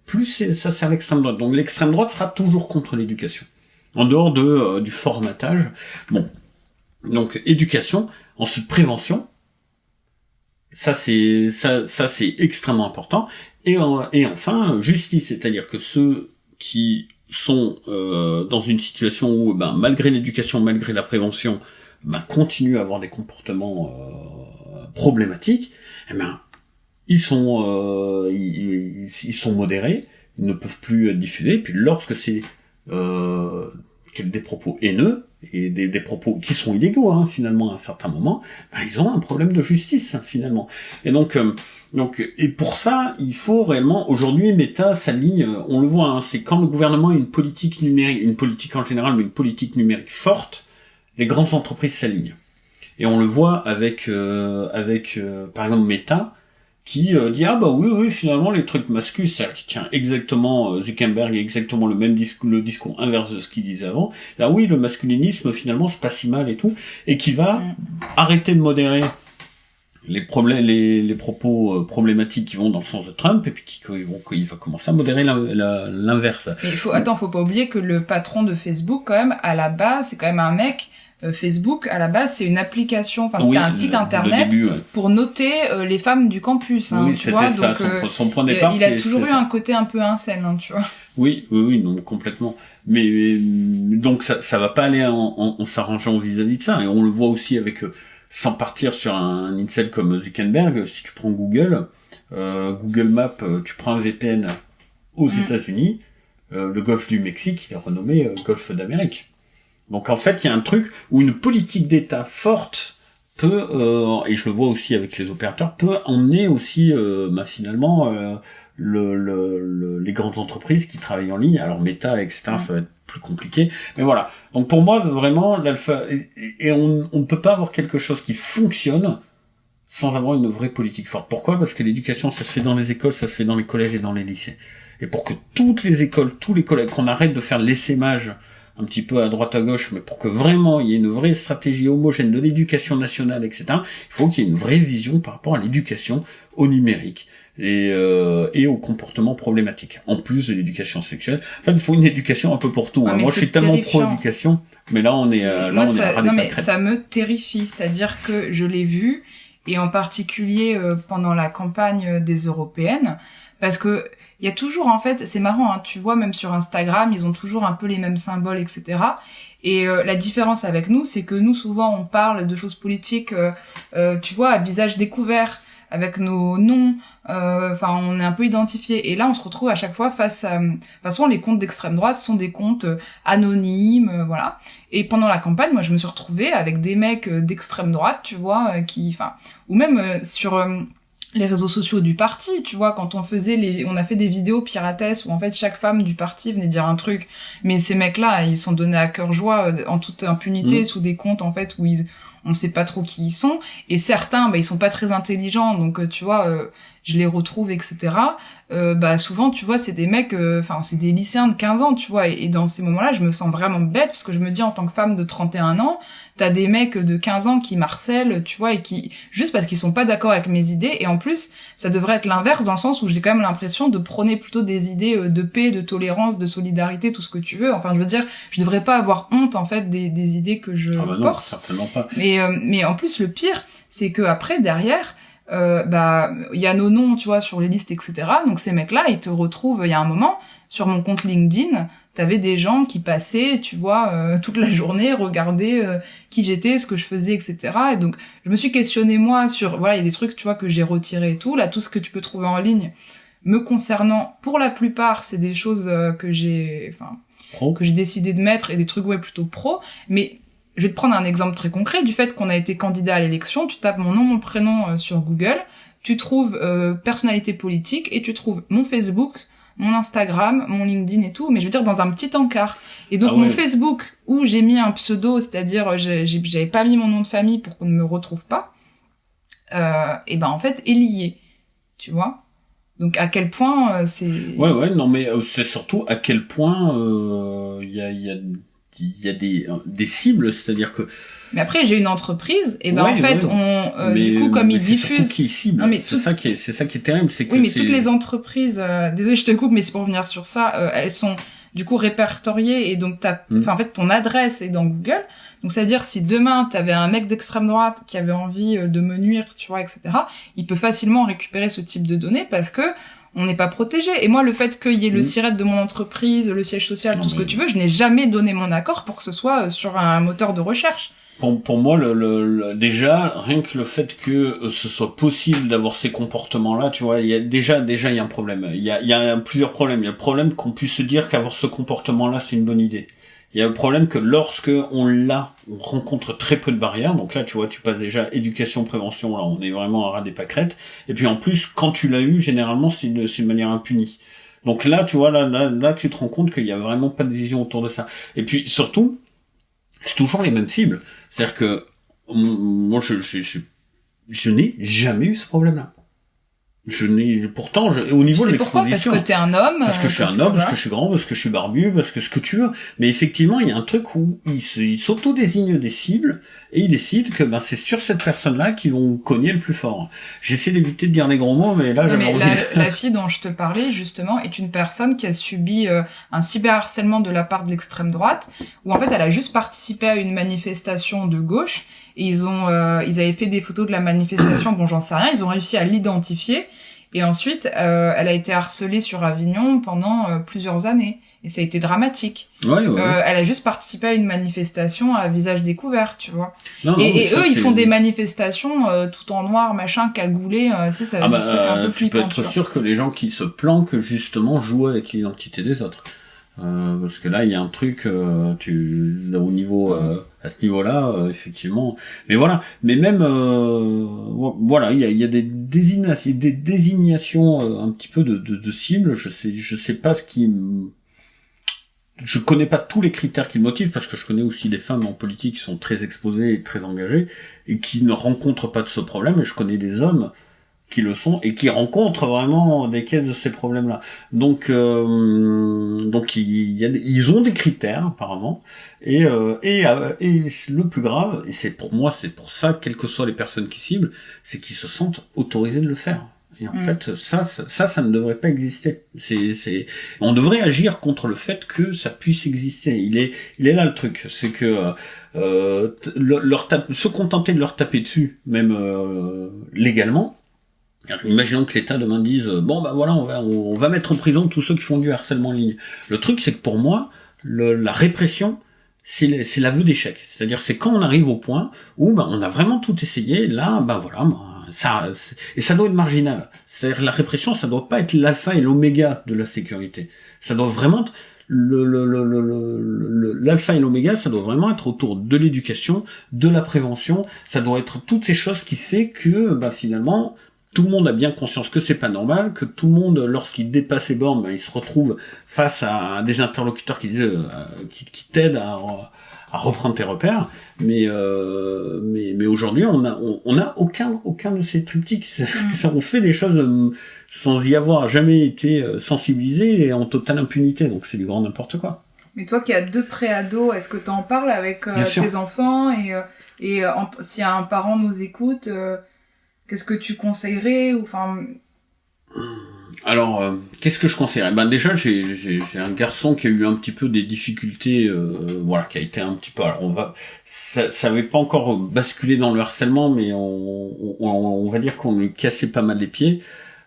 plus ça sert l'extrême droite. Donc l'extrême droite sera toujours contre l'éducation. En dehors du formatage, bon. Donc éducation, ensuite prévention, ça c'est extrêmement important, et enfin justice, c'est-à-dire que ceux qui sont dans une situation où malgré l'éducation, malgré la prévention, continuent à avoir des comportements problématiques, ils sont modérés, ils ne peuvent plus être diffusés, puis lorsque c'est des propos haineux, et des propos qui sont illégaux, finalement, à un certain moment, ils ont un problème de justice, finalement. Et donc, et pour ça, il faut réellement, aujourd'hui, Meta s'aligne, on le voit, c'est quand le gouvernement a une politique numérique, une politique en général, mais une politique numérique forte, les grandes entreprises s'alignent. Et on le voit avec par exemple, Meta, qui dit ah bah oui finalement les trucs masculins, c'est-à-dire qu'il tient exactement Zuckerberg exactement le même discours, le discours inverse de ce qu'il disait avant. Là oui, le masculinisme finalement c'est pas si mal et tout, et qui va arrêter de modérer les problèmes, les propos problématiques qui vont dans le sens de Trump, et puis il va commencer à modérer l'inverse. Mais faut pas oublier que le patron de Facebook, quand même, à la base, c'est quand même un mec. Facebook, à la base, c'est une application, enfin, c'était un site internet pour noter les femmes du campus, hein, oui, tu vois. Ça, donc, son point de départ, il a toujours eu un côté un peu incel, hein, tu vois. Oui, non, complètement. Mais donc ça va pas aller en s'arrangeant vis-à-vis de ça, et on le voit aussi avec sans partir sur un incel comme Zuckerberg. Si tu prends Google Maps, tu prends un VPN aux États-Unis, le golfe du Mexique, il est renommé golfe d'Amérique. Donc en fait, il y a un truc où une politique d'État forte peut, et je le vois aussi avec les opérateurs, peut emmener aussi finalement les grandes entreprises qui travaillent en ligne. Alors Meta, etc., ça va être plus compliqué. Mais voilà. Donc pour moi, vraiment, l'alpha... Et on ne peut pas avoir quelque chose qui fonctionne sans avoir une vraie politique forte. Pourquoi ? Parce que l'éducation, ça se fait dans les écoles, ça se fait dans les collèges et dans les lycées. Et pour que toutes les écoles, tous les collèges, qu'on arrête de faire l'essaimage un petit peu à droite à gauche, mais pour que vraiment il y ait une vraie stratégie homogène de l'éducation nationale, etc., il faut qu'il y ait une vraie vision par rapport à l'éducation au numérique et au comportement problématique, en plus de l'éducation sexuelle. En fait, il faut une éducation un peu pour tout. Moi, je suis tellement pro-éducation, mais là, on est à ras des pâquerettes. Non, mais ça me terrifie, c'est-à-dire que je l'ai vu, et en particulier pendant la campagne des européennes, parce que il y a toujours, en fait, c'est marrant, hein, tu vois, même sur Instagram, ils ont toujours un peu les mêmes symboles, etc. Et la différence avec nous, c'est que nous, souvent, on parle de choses politiques, tu vois, à visage découvert, avec nos noms, enfin, on est un peu identifiés. Et là, on se retrouve à chaque fois face à... De toute façon, les comptes d'extrême droite sont des comptes anonymes, voilà. Et pendant la campagne, moi, je me suis retrouvée avec des mecs d'extrême droite, tu vois, enfin... Ou même sur... les réseaux sociaux du parti, tu vois, quand on a fait des vidéos piratesses où en fait chaque femme du parti venait dire un truc, mais ces mecs-là, ils sont donnés à cœur joie en toute impunité sous des comptes en fait où on sait pas trop qui ils sont, et certains, ils sont pas très intelligents, donc tu vois, je les retrouve, etc. Souvent, tu vois, c'est des mecs, c'est des lycéens de 15 ans, tu vois, et dans ces moments-là, je me sens vraiment bête, parce que je me dis, en tant que femme de 31 ans, t'as des mecs de 15 ans qui m'harcèlent, tu vois, et qui, juste parce qu'ils sont pas d'accord avec mes idées, et en plus, ça devrait être l'inverse, dans le sens où j'ai quand même l'impression de prôner plutôt des idées de paix, de tolérance, de solidarité, tout ce que tu veux. Enfin, je veux dire, je devrais pas avoir honte, en fait, des idées que je porte. Non, certainement pas. Mais en plus, le pire, c'est que après, derrière, il y a nos noms, tu vois, sur les listes, etc. Donc ces mecs-là, ils te retrouvent, il y a un moment, sur mon compte LinkedIn, t'avais des gens qui passaient, tu vois, toute la journée, regarder qui j'étais, ce que je faisais, etc. Et donc, je me suis questionnée, moi, sur, voilà, il y a des trucs, tu vois, que j'ai retirés et tout. Là, tout ce que tu peux trouver en ligne me concernant, pour la plupart, c'est des choses que j'ai décidé de mettre, et des trucs, ouais, plutôt pro. Mais je vais te prendre un exemple très concret du fait qu'on a été candidat à l'élection. Tu tapes mon nom, mon prénom sur Google, tu trouves personnalité politique, et tu trouves mon Facebook, mon Instagram, mon LinkedIn et tout, mais je veux dire dans un petit encart. Et donc mon Facebook, où j'ai mis un pseudo, c'est-à-dire j'avais pas mis mon nom de famille pour qu'on ne me retrouve pas, en fait est lié, tu vois. Donc à quel point c'est... Ouais, non mais c'est surtout à quel point il y a des cibles, c'est-à-dire que... Mais après, j'ai une entreprise, et en fait, du coup, comme ils diffusent... C'est qui cible. Non, mais c'est ça qui est terrible, c'est que... Oui, mais toutes les entreprises, désolé, je te coupe, mais c'est pour revenir sur ça, elles sont, du coup, répertoriées, et donc en fait, ton adresse est dans Google. Donc, c'est-à-dire, si demain, t'avais un mec d'extrême droite qui avait envie de me nuire, tu vois, etc., il peut facilement récupérer ce type de données parce que on n'est pas protégé. Et moi, le fait qu'il y ait le SIRET de mon entreprise, le siège social, tout ce que tu veux, je n'ai jamais donné mon accord pour que ce soit sur un moteur de recherche. Pour moi, déjà, rien que le fait que ce soit possible d'avoir ces comportements-là, tu vois, il y a déjà il y a un problème. Il y a plusieurs problèmes. Il y a le problème qu'on puisse se dire qu'avoir ce comportement-là, c'est une bonne idée. Il y a le problème que lorsque on rencontre très peu de barrières. Donc là, tu vois, tu passes déjà éducation, prévention, là, on est vraiment à ras des pâquerettes. Et puis en plus, quand tu l'as eu, généralement, c'est une manière impunie. Donc là, tu vois, là, tu te rends compte qu'il y a vraiment pas de vision autour de ça. Et puis surtout, c'est toujours les mêmes cibles. C'est-à-dire que moi, je n'ai jamais eu ce problème-là. Pourtant, au niveau de l'exposition. Parce que t'es un homme. Parce que je suis un homme, parce que je suis grand, parce que je suis barbu, parce que ce que tu veux. Mais effectivement, il y a un truc où il s'auto-désigne des cibles, et il décide que, c'est sur cette personne-là qu'ils vont cogner le plus fort. J'essaie d'éviter de dire des gros mots, mais là, la fille dont je te parlais, justement, est une personne qui a subi un cyberharcèlement de la part de l'extrême droite, où en fait, elle a juste participé à une manifestation de gauche, et ils avaient fait des photos de la manifestation, bon, j'en sais rien, ils ont réussi à l'identifier, et ensuite, elle a été harcelée sur Avignon pendant plusieurs années. Et ça a été dramatique. Ouais. Elle a juste participé à une manifestation à visage découvert, tu vois. Non, et eux, ils font des manifestations tout en noir, machin, cagoulé, tu sais, ça va être des trucs un peu tu peux être sûr que les gens qui se planquent, justement, jouent avec l'identité des autres. Parce que là, il y a un truc, au niveau, à ce niveau-là, effectivement. Mais voilà. Mais même, voilà, il y a des désignations, un petit peu de cibles. Je sais pas ce qui je connais pas tous les critères qui le motivent, parce que je connais aussi des femmes en politique qui sont très exposées et très engagées, et qui ne rencontrent pas de ce problème, et je connais des hommes qui le sont, et qui rencontrent vraiment des caisses de ces problèmes-là. Donc ils ont des critères, apparemment, et le plus grave, et c'est pour ça, quelles que soient les personnes qui ciblent, c'est qu'ils se sentent autorisés de le faire. Et en fait, ça ne devrait pas exister. On devrait agir contre le fait que ça puisse exister. Il est là le truc, c'est que se contenter de leur taper dessus, même légalement. Imaginons que l'État demain dise voilà, on va mettre en prison tous ceux qui font du harcèlement en ligne. Le truc, c'est que pour moi, la répression, c'est l'aveu d'échec. C'est-à-dire, c'est quand on arrive au point où on a vraiment tout essayé. Là, voilà. Et ça doit être marginal. C'est-à-dire, la répression, ça doit pas être l'alpha et l'oméga de la sécurité. Ça doit vraiment être l'alpha et l'oméga, ça doit vraiment être autour de l'éducation, de la prévention. Ça doit être toutes ces choses qui fait que, finalement, tout le monde a bien conscience que c'est pas normal, que tout le monde, lorsqu'il dépasse les bornes, il se retrouve face à des interlocuteurs qui disent, qui t'aident à reprendre tes repères, mais aujourd'hui on a aucun de ces triptyques. On fait des choses sans y avoir jamais été sensibilisé et en totale impunité, donc c'est du grand n'importe quoi. Mais toi qui as 2 pré-ados, est-ce que t'en parles avec tes enfants, et si un parent nous écoute, qu'est-ce que tu conseillerais, ou Alors, qu'est-ce que je conseillerais ? Déjà, j'ai un garçon qui a eu un petit peu des difficultés, qui a été un petit peu. Alors, ça avait pas encore basculé dans le harcèlement, mais on va dire qu'on lui cassait pas mal les pieds.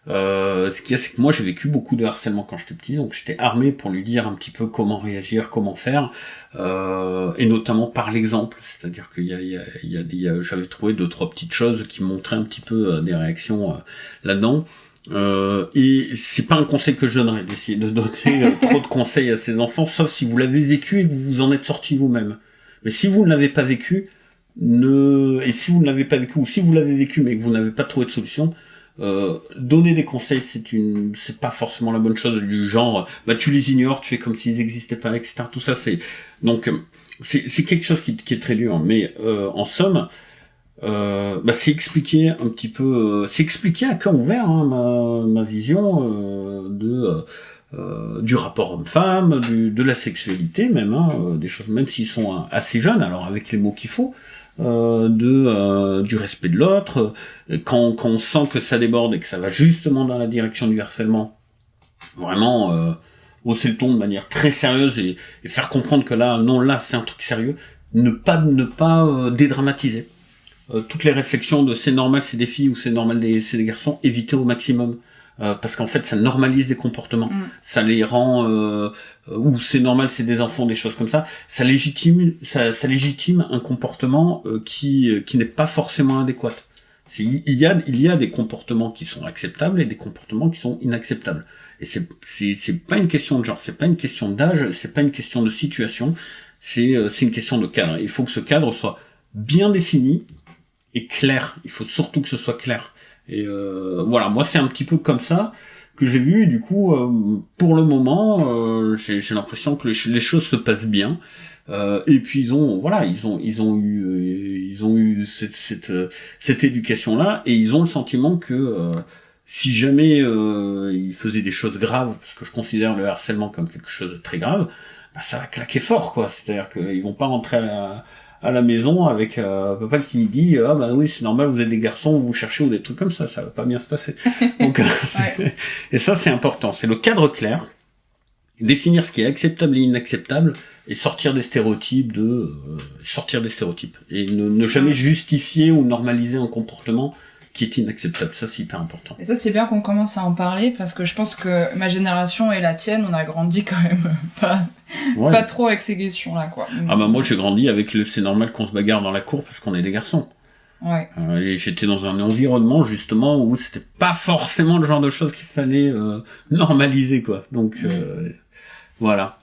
Ce qu'il y a, c'est que moi, j'ai vécu beaucoup de harcèlement quand j'étais petit, donc j'étais armé pour lui dire un petit peu comment réagir, comment faire, et notamment par l'exemple. C'est-à-dire qu'il y a j'avais trouvé 2-3 petites choses qui montraient un petit peu des réactions là-dedans. Et c'est pas un conseil que je donnerais d'essayer de donner trop de conseils à ses enfants, sauf si vous l'avez vécu et que vous en êtes sorti vous-même. Mais si vous ne l'avez pas vécu, ou si vous l'avez vécu mais que vous n'avez pas trouvé de solution, donner des conseils, c'est pas forcément la bonne chose, du genre tu les ignores, tu fais comme s'ils existaient pas, etc. Tout ça, c'est quelque chose qui est très dur. Mais en somme, c'est expliquer un petit peu, c'est expliquer à cœur ouvert ma vision du rapport homme-femme, de la sexualité même, des choses, même s'ils sont assez jeunes, alors avec les mots qu'il faut, du respect de l'autre. Quand on sent que ça déborde et que ça va justement dans la direction du harcèlement, vraiment hausser le ton de manière très sérieuse et faire comprendre que là c'est un truc sérieux. Ne pas dédramatiser. Toutes les réflexions de c'est normal c'est des filles ou c'est normal c'est des garçons, éviter au maximum. Parce qu'en fait ça normalise des comportements, ça les rend ou c'est normal c'est des enfants, des choses comme ça, ça légitime un comportement qui n'est pas forcément adéquat. Il y a des comportements qui sont acceptables et des comportements qui sont inacceptables. Et c'est pas une question de genre, c'est pas une question d'âge, c'est pas une question de situation, c'est une question de cadre. Il faut que ce cadre soit bien défini et clair. Il faut surtout que ce soit clair. Et moi c'est un petit peu comme ça que j'ai vu, et du coup pour le moment j'ai l'impression que les choses se passent bien, et puis ils ont eu cette éducation là, et ils ont le sentiment que si jamais ils faisaient des choses graves, parce que je considère le harcèlement comme quelque chose de très grave, bah ça va claquer fort, quoi. C'est-à-dire qu'ils vont pas rentrer à la maison avec papa qui dit ah bah oui c'est normal, vous êtes des garçons, vous cherchez ou des trucs comme ça va pas bien se passer. Donc ouais. Et ça c'est important, c'est le cadre clair, définir ce qui est acceptable et inacceptable et sortir des stéréotypes et ne jamais justifier ou normaliser un comportement qui est inacceptable. Ça c'est hyper important. Et ça c'est bien qu'on commence à en parler parce que je pense que ma génération et la tienne on a grandi quand même pas trop avec ces questions là quoi. Ah bah moi j'ai grandi avec c'est normal qu'on se bagarre dans la cour parce qu'on est des garçons. Ouais. Et j'étais dans un environnement justement où c'était pas forcément le genre de choses qu'il fallait normaliser quoi. Donc voilà.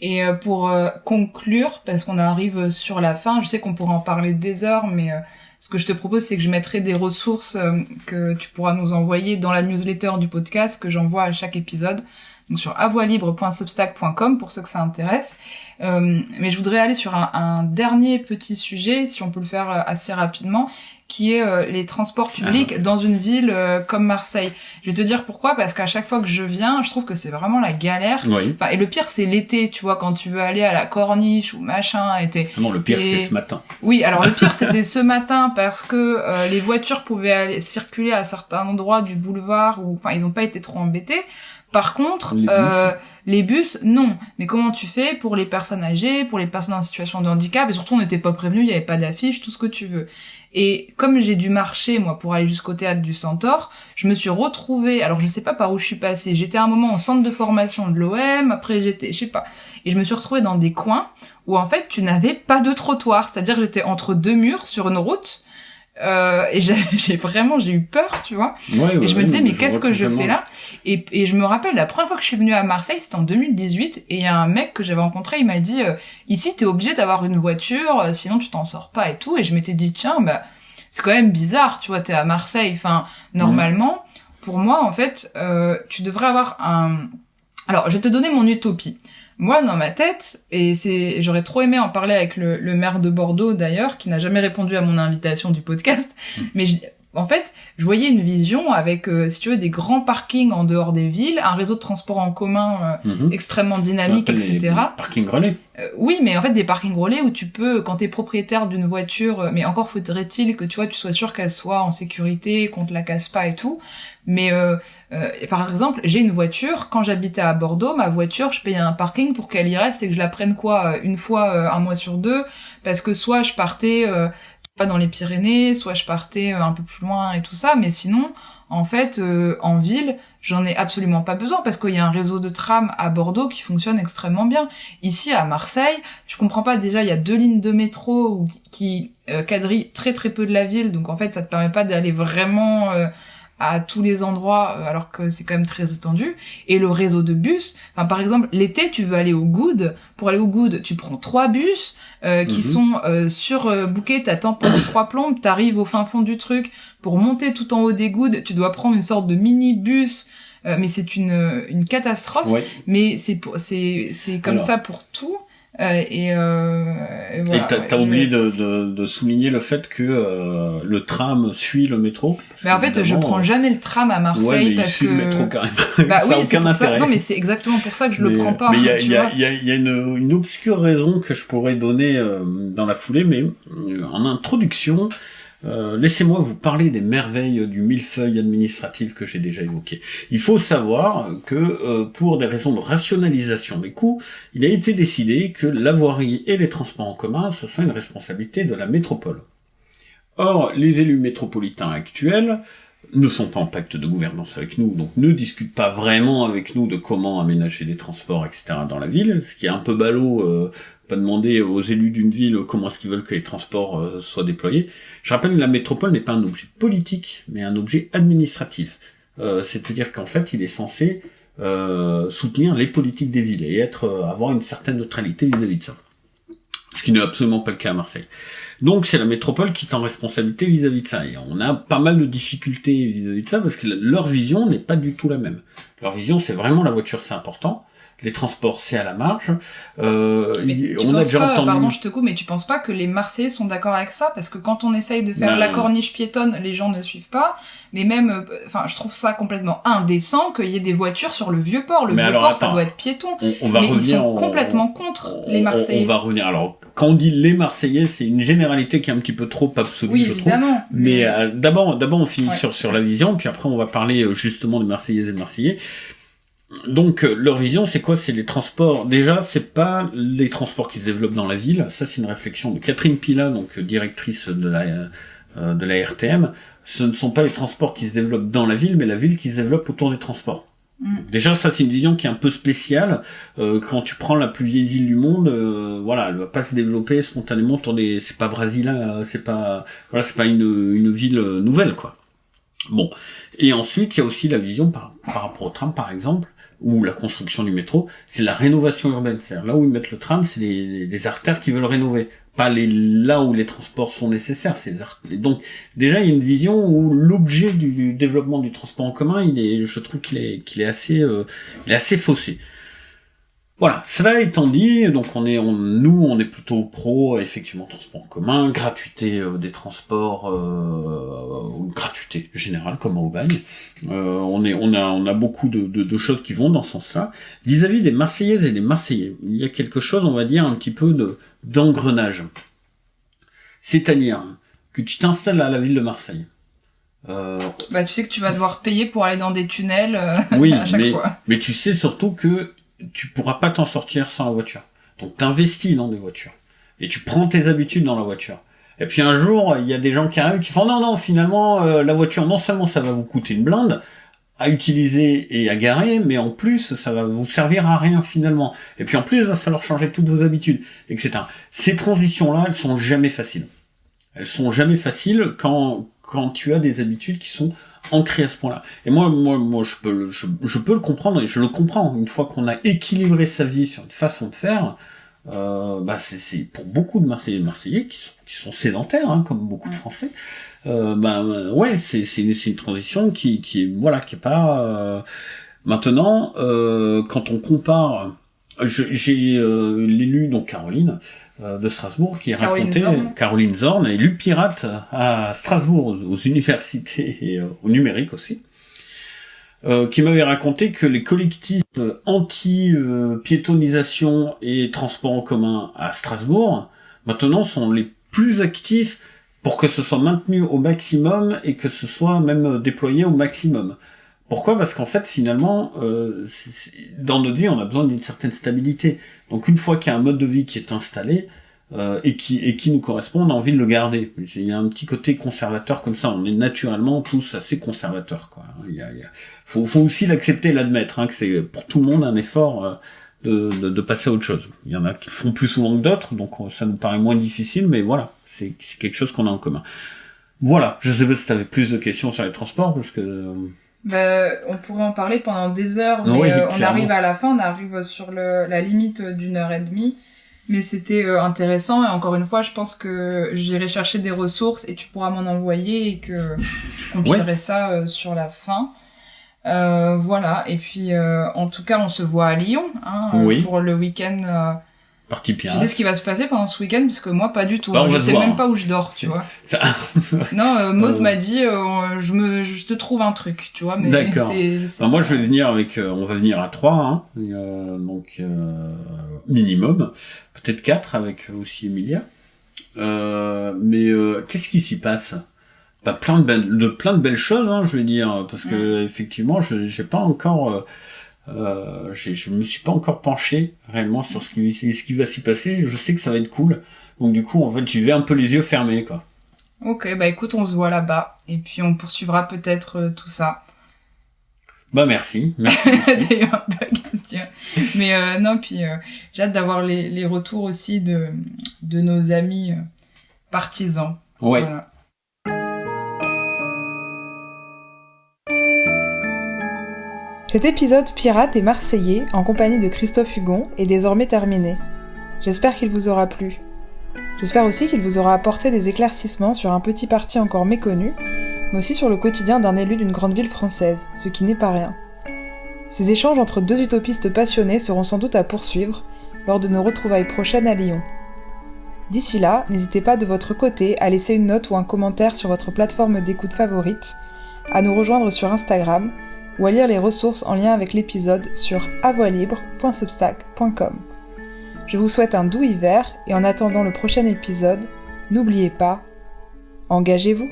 Et pour conclure, parce qu'on arrive sur la fin, je sais qu'on pourrait en parler des heures, mais ce que je te propose, c'est que je mettrai des ressources que tu pourras nous envoyer dans la newsletter du podcast que j'envoie à chaque épisode. Donc sur avoirlibre.substack.com pour ceux que ça intéresse. Mais je voudrais aller sur un dernier petit sujet, si on peut le faire assez rapidement, qui est les transports publics dans une ville comme Marseille. Je vais te dire pourquoi, parce qu'à chaque fois que je viens, je trouve que c'est vraiment la galère. Oui. Enfin, et le pire, c'est l'été, tu vois, quand tu veux aller à la Corniche ou machin. Non, le pire, c'était ce matin. Oui, alors le pire, c'était ce matin, parce que les voitures pouvaient circuler à certains endroits du boulevard, où, enfin, ils n'ont pas été trop embêtés. Par contre, les bus, non. Mais comment tu fais pour les personnes âgées, pour les personnes en situation de handicap, et surtout on n'était pas prévenus, il n'y avait pas d'affiche, tout ce que tu veux. Et comme j'ai dû marcher, moi, pour aller jusqu'au théâtre du Centaure, je me suis retrouvée, alors je sais pas par où je suis passée, j'étais à un moment au centre de formation de l'OM, après j'étais, je sais pas, et je me suis retrouvée dans des coins où en fait tu n'avais pas de trottoir, c'est-à-dire que j'étais entre deux murs sur une route, et j'ai eu peur, tu vois. Et je me disais, mais qu'est-ce que je fais là? Et je me rappelle, la première fois que je suis venue à Marseille, c'était en 2018, et il y a un mec que j'avais rencontré, il m'a dit, ici, t'es obligé d'avoir une voiture, sinon tu t'en sors pas et tout. Et je m'étais dit, tiens, bah, c'est quand même bizarre, tu vois, t'es à Marseille. Enfin, normalement, pour moi, en fait, tu devrais avoir Alors, je vais te donner mon utopie. Moi, dans ma tête, et j'aurais trop aimé en parler avec le maire de Bordeaux, d'ailleurs, qui n'a jamais répondu à mon invitation du podcast, mais en fait, je voyais une vision avec, si tu veux, des grands parkings en dehors des villes, un réseau de transport en commun extrêmement dynamique, etc. Parking relais. Oui, mais en fait, des parkings relais où tu peux, quand t'es propriétaire d'une voiture, mais encore faudrait-il que tu sois sûr qu'elle soit en sécurité, qu'on te la casse pas et tout. Mais par exemple, j'ai une voiture, quand j'habitais à Bordeaux, ma voiture, je payais un parking pour qu'elle y reste et que je la prenne une fois un mois sur deux, parce que soit je partais pas dans les Pyrénées, soit je partais un peu plus loin et tout ça, mais sinon, en fait, en ville, j'en ai absolument pas besoin parce qu'il y a un réseau de tram à Bordeaux qui fonctionne extrêmement bien. Ici, à Marseille, je comprends pas, déjà, il y a 2 lignes de métro qui quadrillent très très peu de la ville, donc en fait, ça te permet pas d'aller vraiment à tous les endroits, alors que c'est quand même très étendu. Et le réseau de bus, enfin, par exemple, l'été, tu veux aller au Goud. Pour aller au Goud, tu prends 3 bus qui sont surbookés, t'attends pendant 3 plombes, t'arrives au fin fond du truc. Pour monter tout en haut des Goudes, tu dois prendre une sorte de mini-bus, mais c'est une catastrophe. Ouais. Mais c'est comme ça pour tout. Et voilà, et t'as oublié de souligner le fait que le tram suit le métro. Mais en fait, je prends jamais le tram à Marseille parce que le métro carrément. Bah ça oui, a aucun intérêt. Non, mais c'est exactement pour ça que je le prends pas. Mais il y a une obscure raison que je pourrais donner dans la foulée, mais en introduction. Laissez-moi vous parler des merveilles du millefeuille administratif que j'ai déjà évoqué. Il faut savoir que pour des raisons de rationalisation des coûts, il a été décidé que la voirie et les transports en commun, ce sont une responsabilité de la métropole. Or, les élus métropolitains actuels ne sont pas en pacte de gouvernance avec nous, donc ne discutent pas vraiment avec nous de comment aménager les transports, etc. dans la ville, ce qui est un peu ballot, pas demander aux élus d'une ville comment est-ce qu'ils veulent que les transports soient déployés. Je rappelle que la métropole n'est pas un objet politique, mais un objet administratif. C'est-à-dire qu'en fait, il est censé soutenir les politiques des villes et avoir une certaine neutralité vis-à-vis de ça. Ce qui n'est absolument pas le cas à Marseille. Donc c'est la métropole qui est en responsabilité vis-à-vis de ça. Et on a pas mal de difficultés vis-à-vis de ça parce que leur vision n'est pas du tout la même. Leur vision, c'est vraiment la voiture, c'est important. les transports c'est à la marge. On a déjà entendu. Pardon, je te coupe, mais tu penses pas que les Marseillais sont d'accord avec ça? Parce que quand on essaye de faire la corniche piétonne, les gens ne suivent pas. Mais même, je trouve ça complètement indécent qu'il y ait des voitures sur le Vieux-Port. Le Vieux-Port, ça doit être piéton. On va mais revenir, ils sont complètement contre les Marseillais. On va revenir. Alors, quand on dit les Marseillais, c'est une généralité qui est un petit peu trop absolue, oui, je évidemment, trouve. Mais d'abord, on finit sur la vision, puis après on va parler justement des Marseillaises et des Marseillais. Donc leur vision, c'est quoi? C'est les transports. Déjà, c'est pas les transports qui se développent dans la ville. Ça, c'est une réflexion de Catherine Pila, donc directrice de la RTM. Ce ne sont pas les transports qui se développent dans la ville, mais la ville qui se développe autour des transports. Déjà, ça, c'est une vision qui est un peu spéciale. Quand tu prends la plus vieille ville du monde, elle va pas se développer spontanément autour des. C'est pas Brasilia, c'est pas une ville nouvelle, quoi. Bon. Et ensuite, il y a aussi la vision par rapport au tram, par exemple, ou la construction du métro, c'est la rénovation urbaine. C'est-à-dire là où ils mettent le tram, c'est les artères qui veulent rénover, pas là où les transports sont nécessaires. Donc déjà, il y a une vision où l'objet du développement du transport en commun, je trouve qu'il est assez faussé. Voilà, cela étant dit, donc on est plutôt pro effectivement transport en commun, gratuité des transports, gratuité générale comme à Aubagne. On a beaucoup de choses qui vont dans ce sens-là. Vis-à-vis des Marseillaises et des Marseillais, il y a quelque chose, on va dire un petit peu d'engrenage. C'est-à-dire que tu t'installes à la ville de Marseille. Tu sais que tu vas devoir payer pour aller dans des tunnels oui, à chaque fois. Mais tu sais surtout que tu pourras pas t'en sortir sans la voiture. Donc t'investis dans des voitures. Et tu prends tes habitudes dans la voiture. Et puis un jour, il y a des gens qui arrivent qui font non, finalement, la voiture, non seulement ça va vous coûter une blinde à utiliser et à garer, mais en plus, ça va vous servir à rien finalement. Et puis en plus, il va falloir changer toutes vos habitudes, etc. Ces transitions-là, elles sont jamais faciles. Elles sont jamais faciles quand tu as des habitudes qui sont ancré à ce point-là. Et moi, je peux le comprendre, et je le comprends. Une fois qu'on a équilibré sa vie sur une façon de faire, c'est pour beaucoup de Marseillais et de Marseillais qui sont sédentaires, hein, comme beaucoup de Français. C'est une transition qui est pas. Maintenant, quand on compare, j'ai l'élu donc Caroline de Strasbourg qui racontait, Caroline Zorn, élu pirate à Strasbourg aux universités et au numérique aussi, qui m'avait raconté que les collectifs anti-piétonisation et transport en commun à Strasbourg maintenant sont les plus actifs pour que ce soit maintenu au maximum et que ce soit même déployé au maximum. Pourquoi ? Parce qu'en fait, finalement, dans notre vie, on a besoin d'une certaine stabilité. Donc, une fois qu'il y a un mode de vie qui est installé et qui nous correspond, on a envie de le garder. Il y a un petit côté conservateur comme ça. On est naturellement tous assez conservateurs, quoi. Faut aussi l'accepter et l'admettre, hein, que c'est pour tout le monde un effort de passer à autre chose. Il y en a qui le font plus souvent que d'autres, donc ça nous paraît moins difficile, mais voilà, c'est quelque chose qu'on a en commun. Voilà. Je sais pas si tu avais plus de questions sur les transports, parce que on pourrait en parler pendant des heures, mais oui, on arrive à la fin, on arrive sur la limite d'1h30, mais c'était intéressant, et encore une fois, je pense que j'irai chercher des ressources et tu pourras m'en envoyer et que je compilerai ça sur la fin. Voilà, et puis en tout cas, on se voit à Lyon, hein, pour le week-end. Partie pirate. Tu sais ce qui va se passer pendant ce week-end, parce que moi pas du tout. Je sais même pas où je dors, tu vois. Non, Maud m'a dit, je te trouve un truc, tu vois. Mais d'accord. Moi, je vais venir on va venir à 3, hein, minimum, peut-être 4 avec aussi Emilia. Mais qu'est-ce qui s'y passe ? Plein de belles choses, hein, je vais dire, parce que effectivement, j'ai pas encore. Je me suis pas encore penché réellement sur ce qui va s'y passer. Je sais que ça va être cool. Donc du coup, en fait, j'y vais un peu les yeux fermés, quoi. Ok, écoute, on se voit là-bas. Et puis on poursuivra peut-être tout ça. Merci. D'ailleurs, mais non, puis j'ai hâte d'avoir les retours aussi de nos amis partisans. Ouais. Voilà. Cet épisode pirate et marseillais, en compagnie de Christophe Hugon, est désormais terminé. J'espère qu'il vous aura plu. J'espère aussi qu'il vous aura apporté des éclaircissements sur un petit parti encore méconnu, mais aussi sur le quotidien d'un élu d'une grande ville française, ce qui n'est pas rien. Ces échanges entre deux utopistes passionnés seront sans doute à poursuivre lors de nos retrouvailles prochaines à Lyon. D'ici là, n'hésitez pas de votre côté à laisser une note ou un commentaire sur votre plateforme d'écoute favorite, à nous rejoindre sur Instagram ou à lire les ressources en lien avec l'épisode sur avoilibre.substack.com. Je vous souhaite un doux hiver et en attendant le prochain épisode, n'oubliez pas, engagez-vous.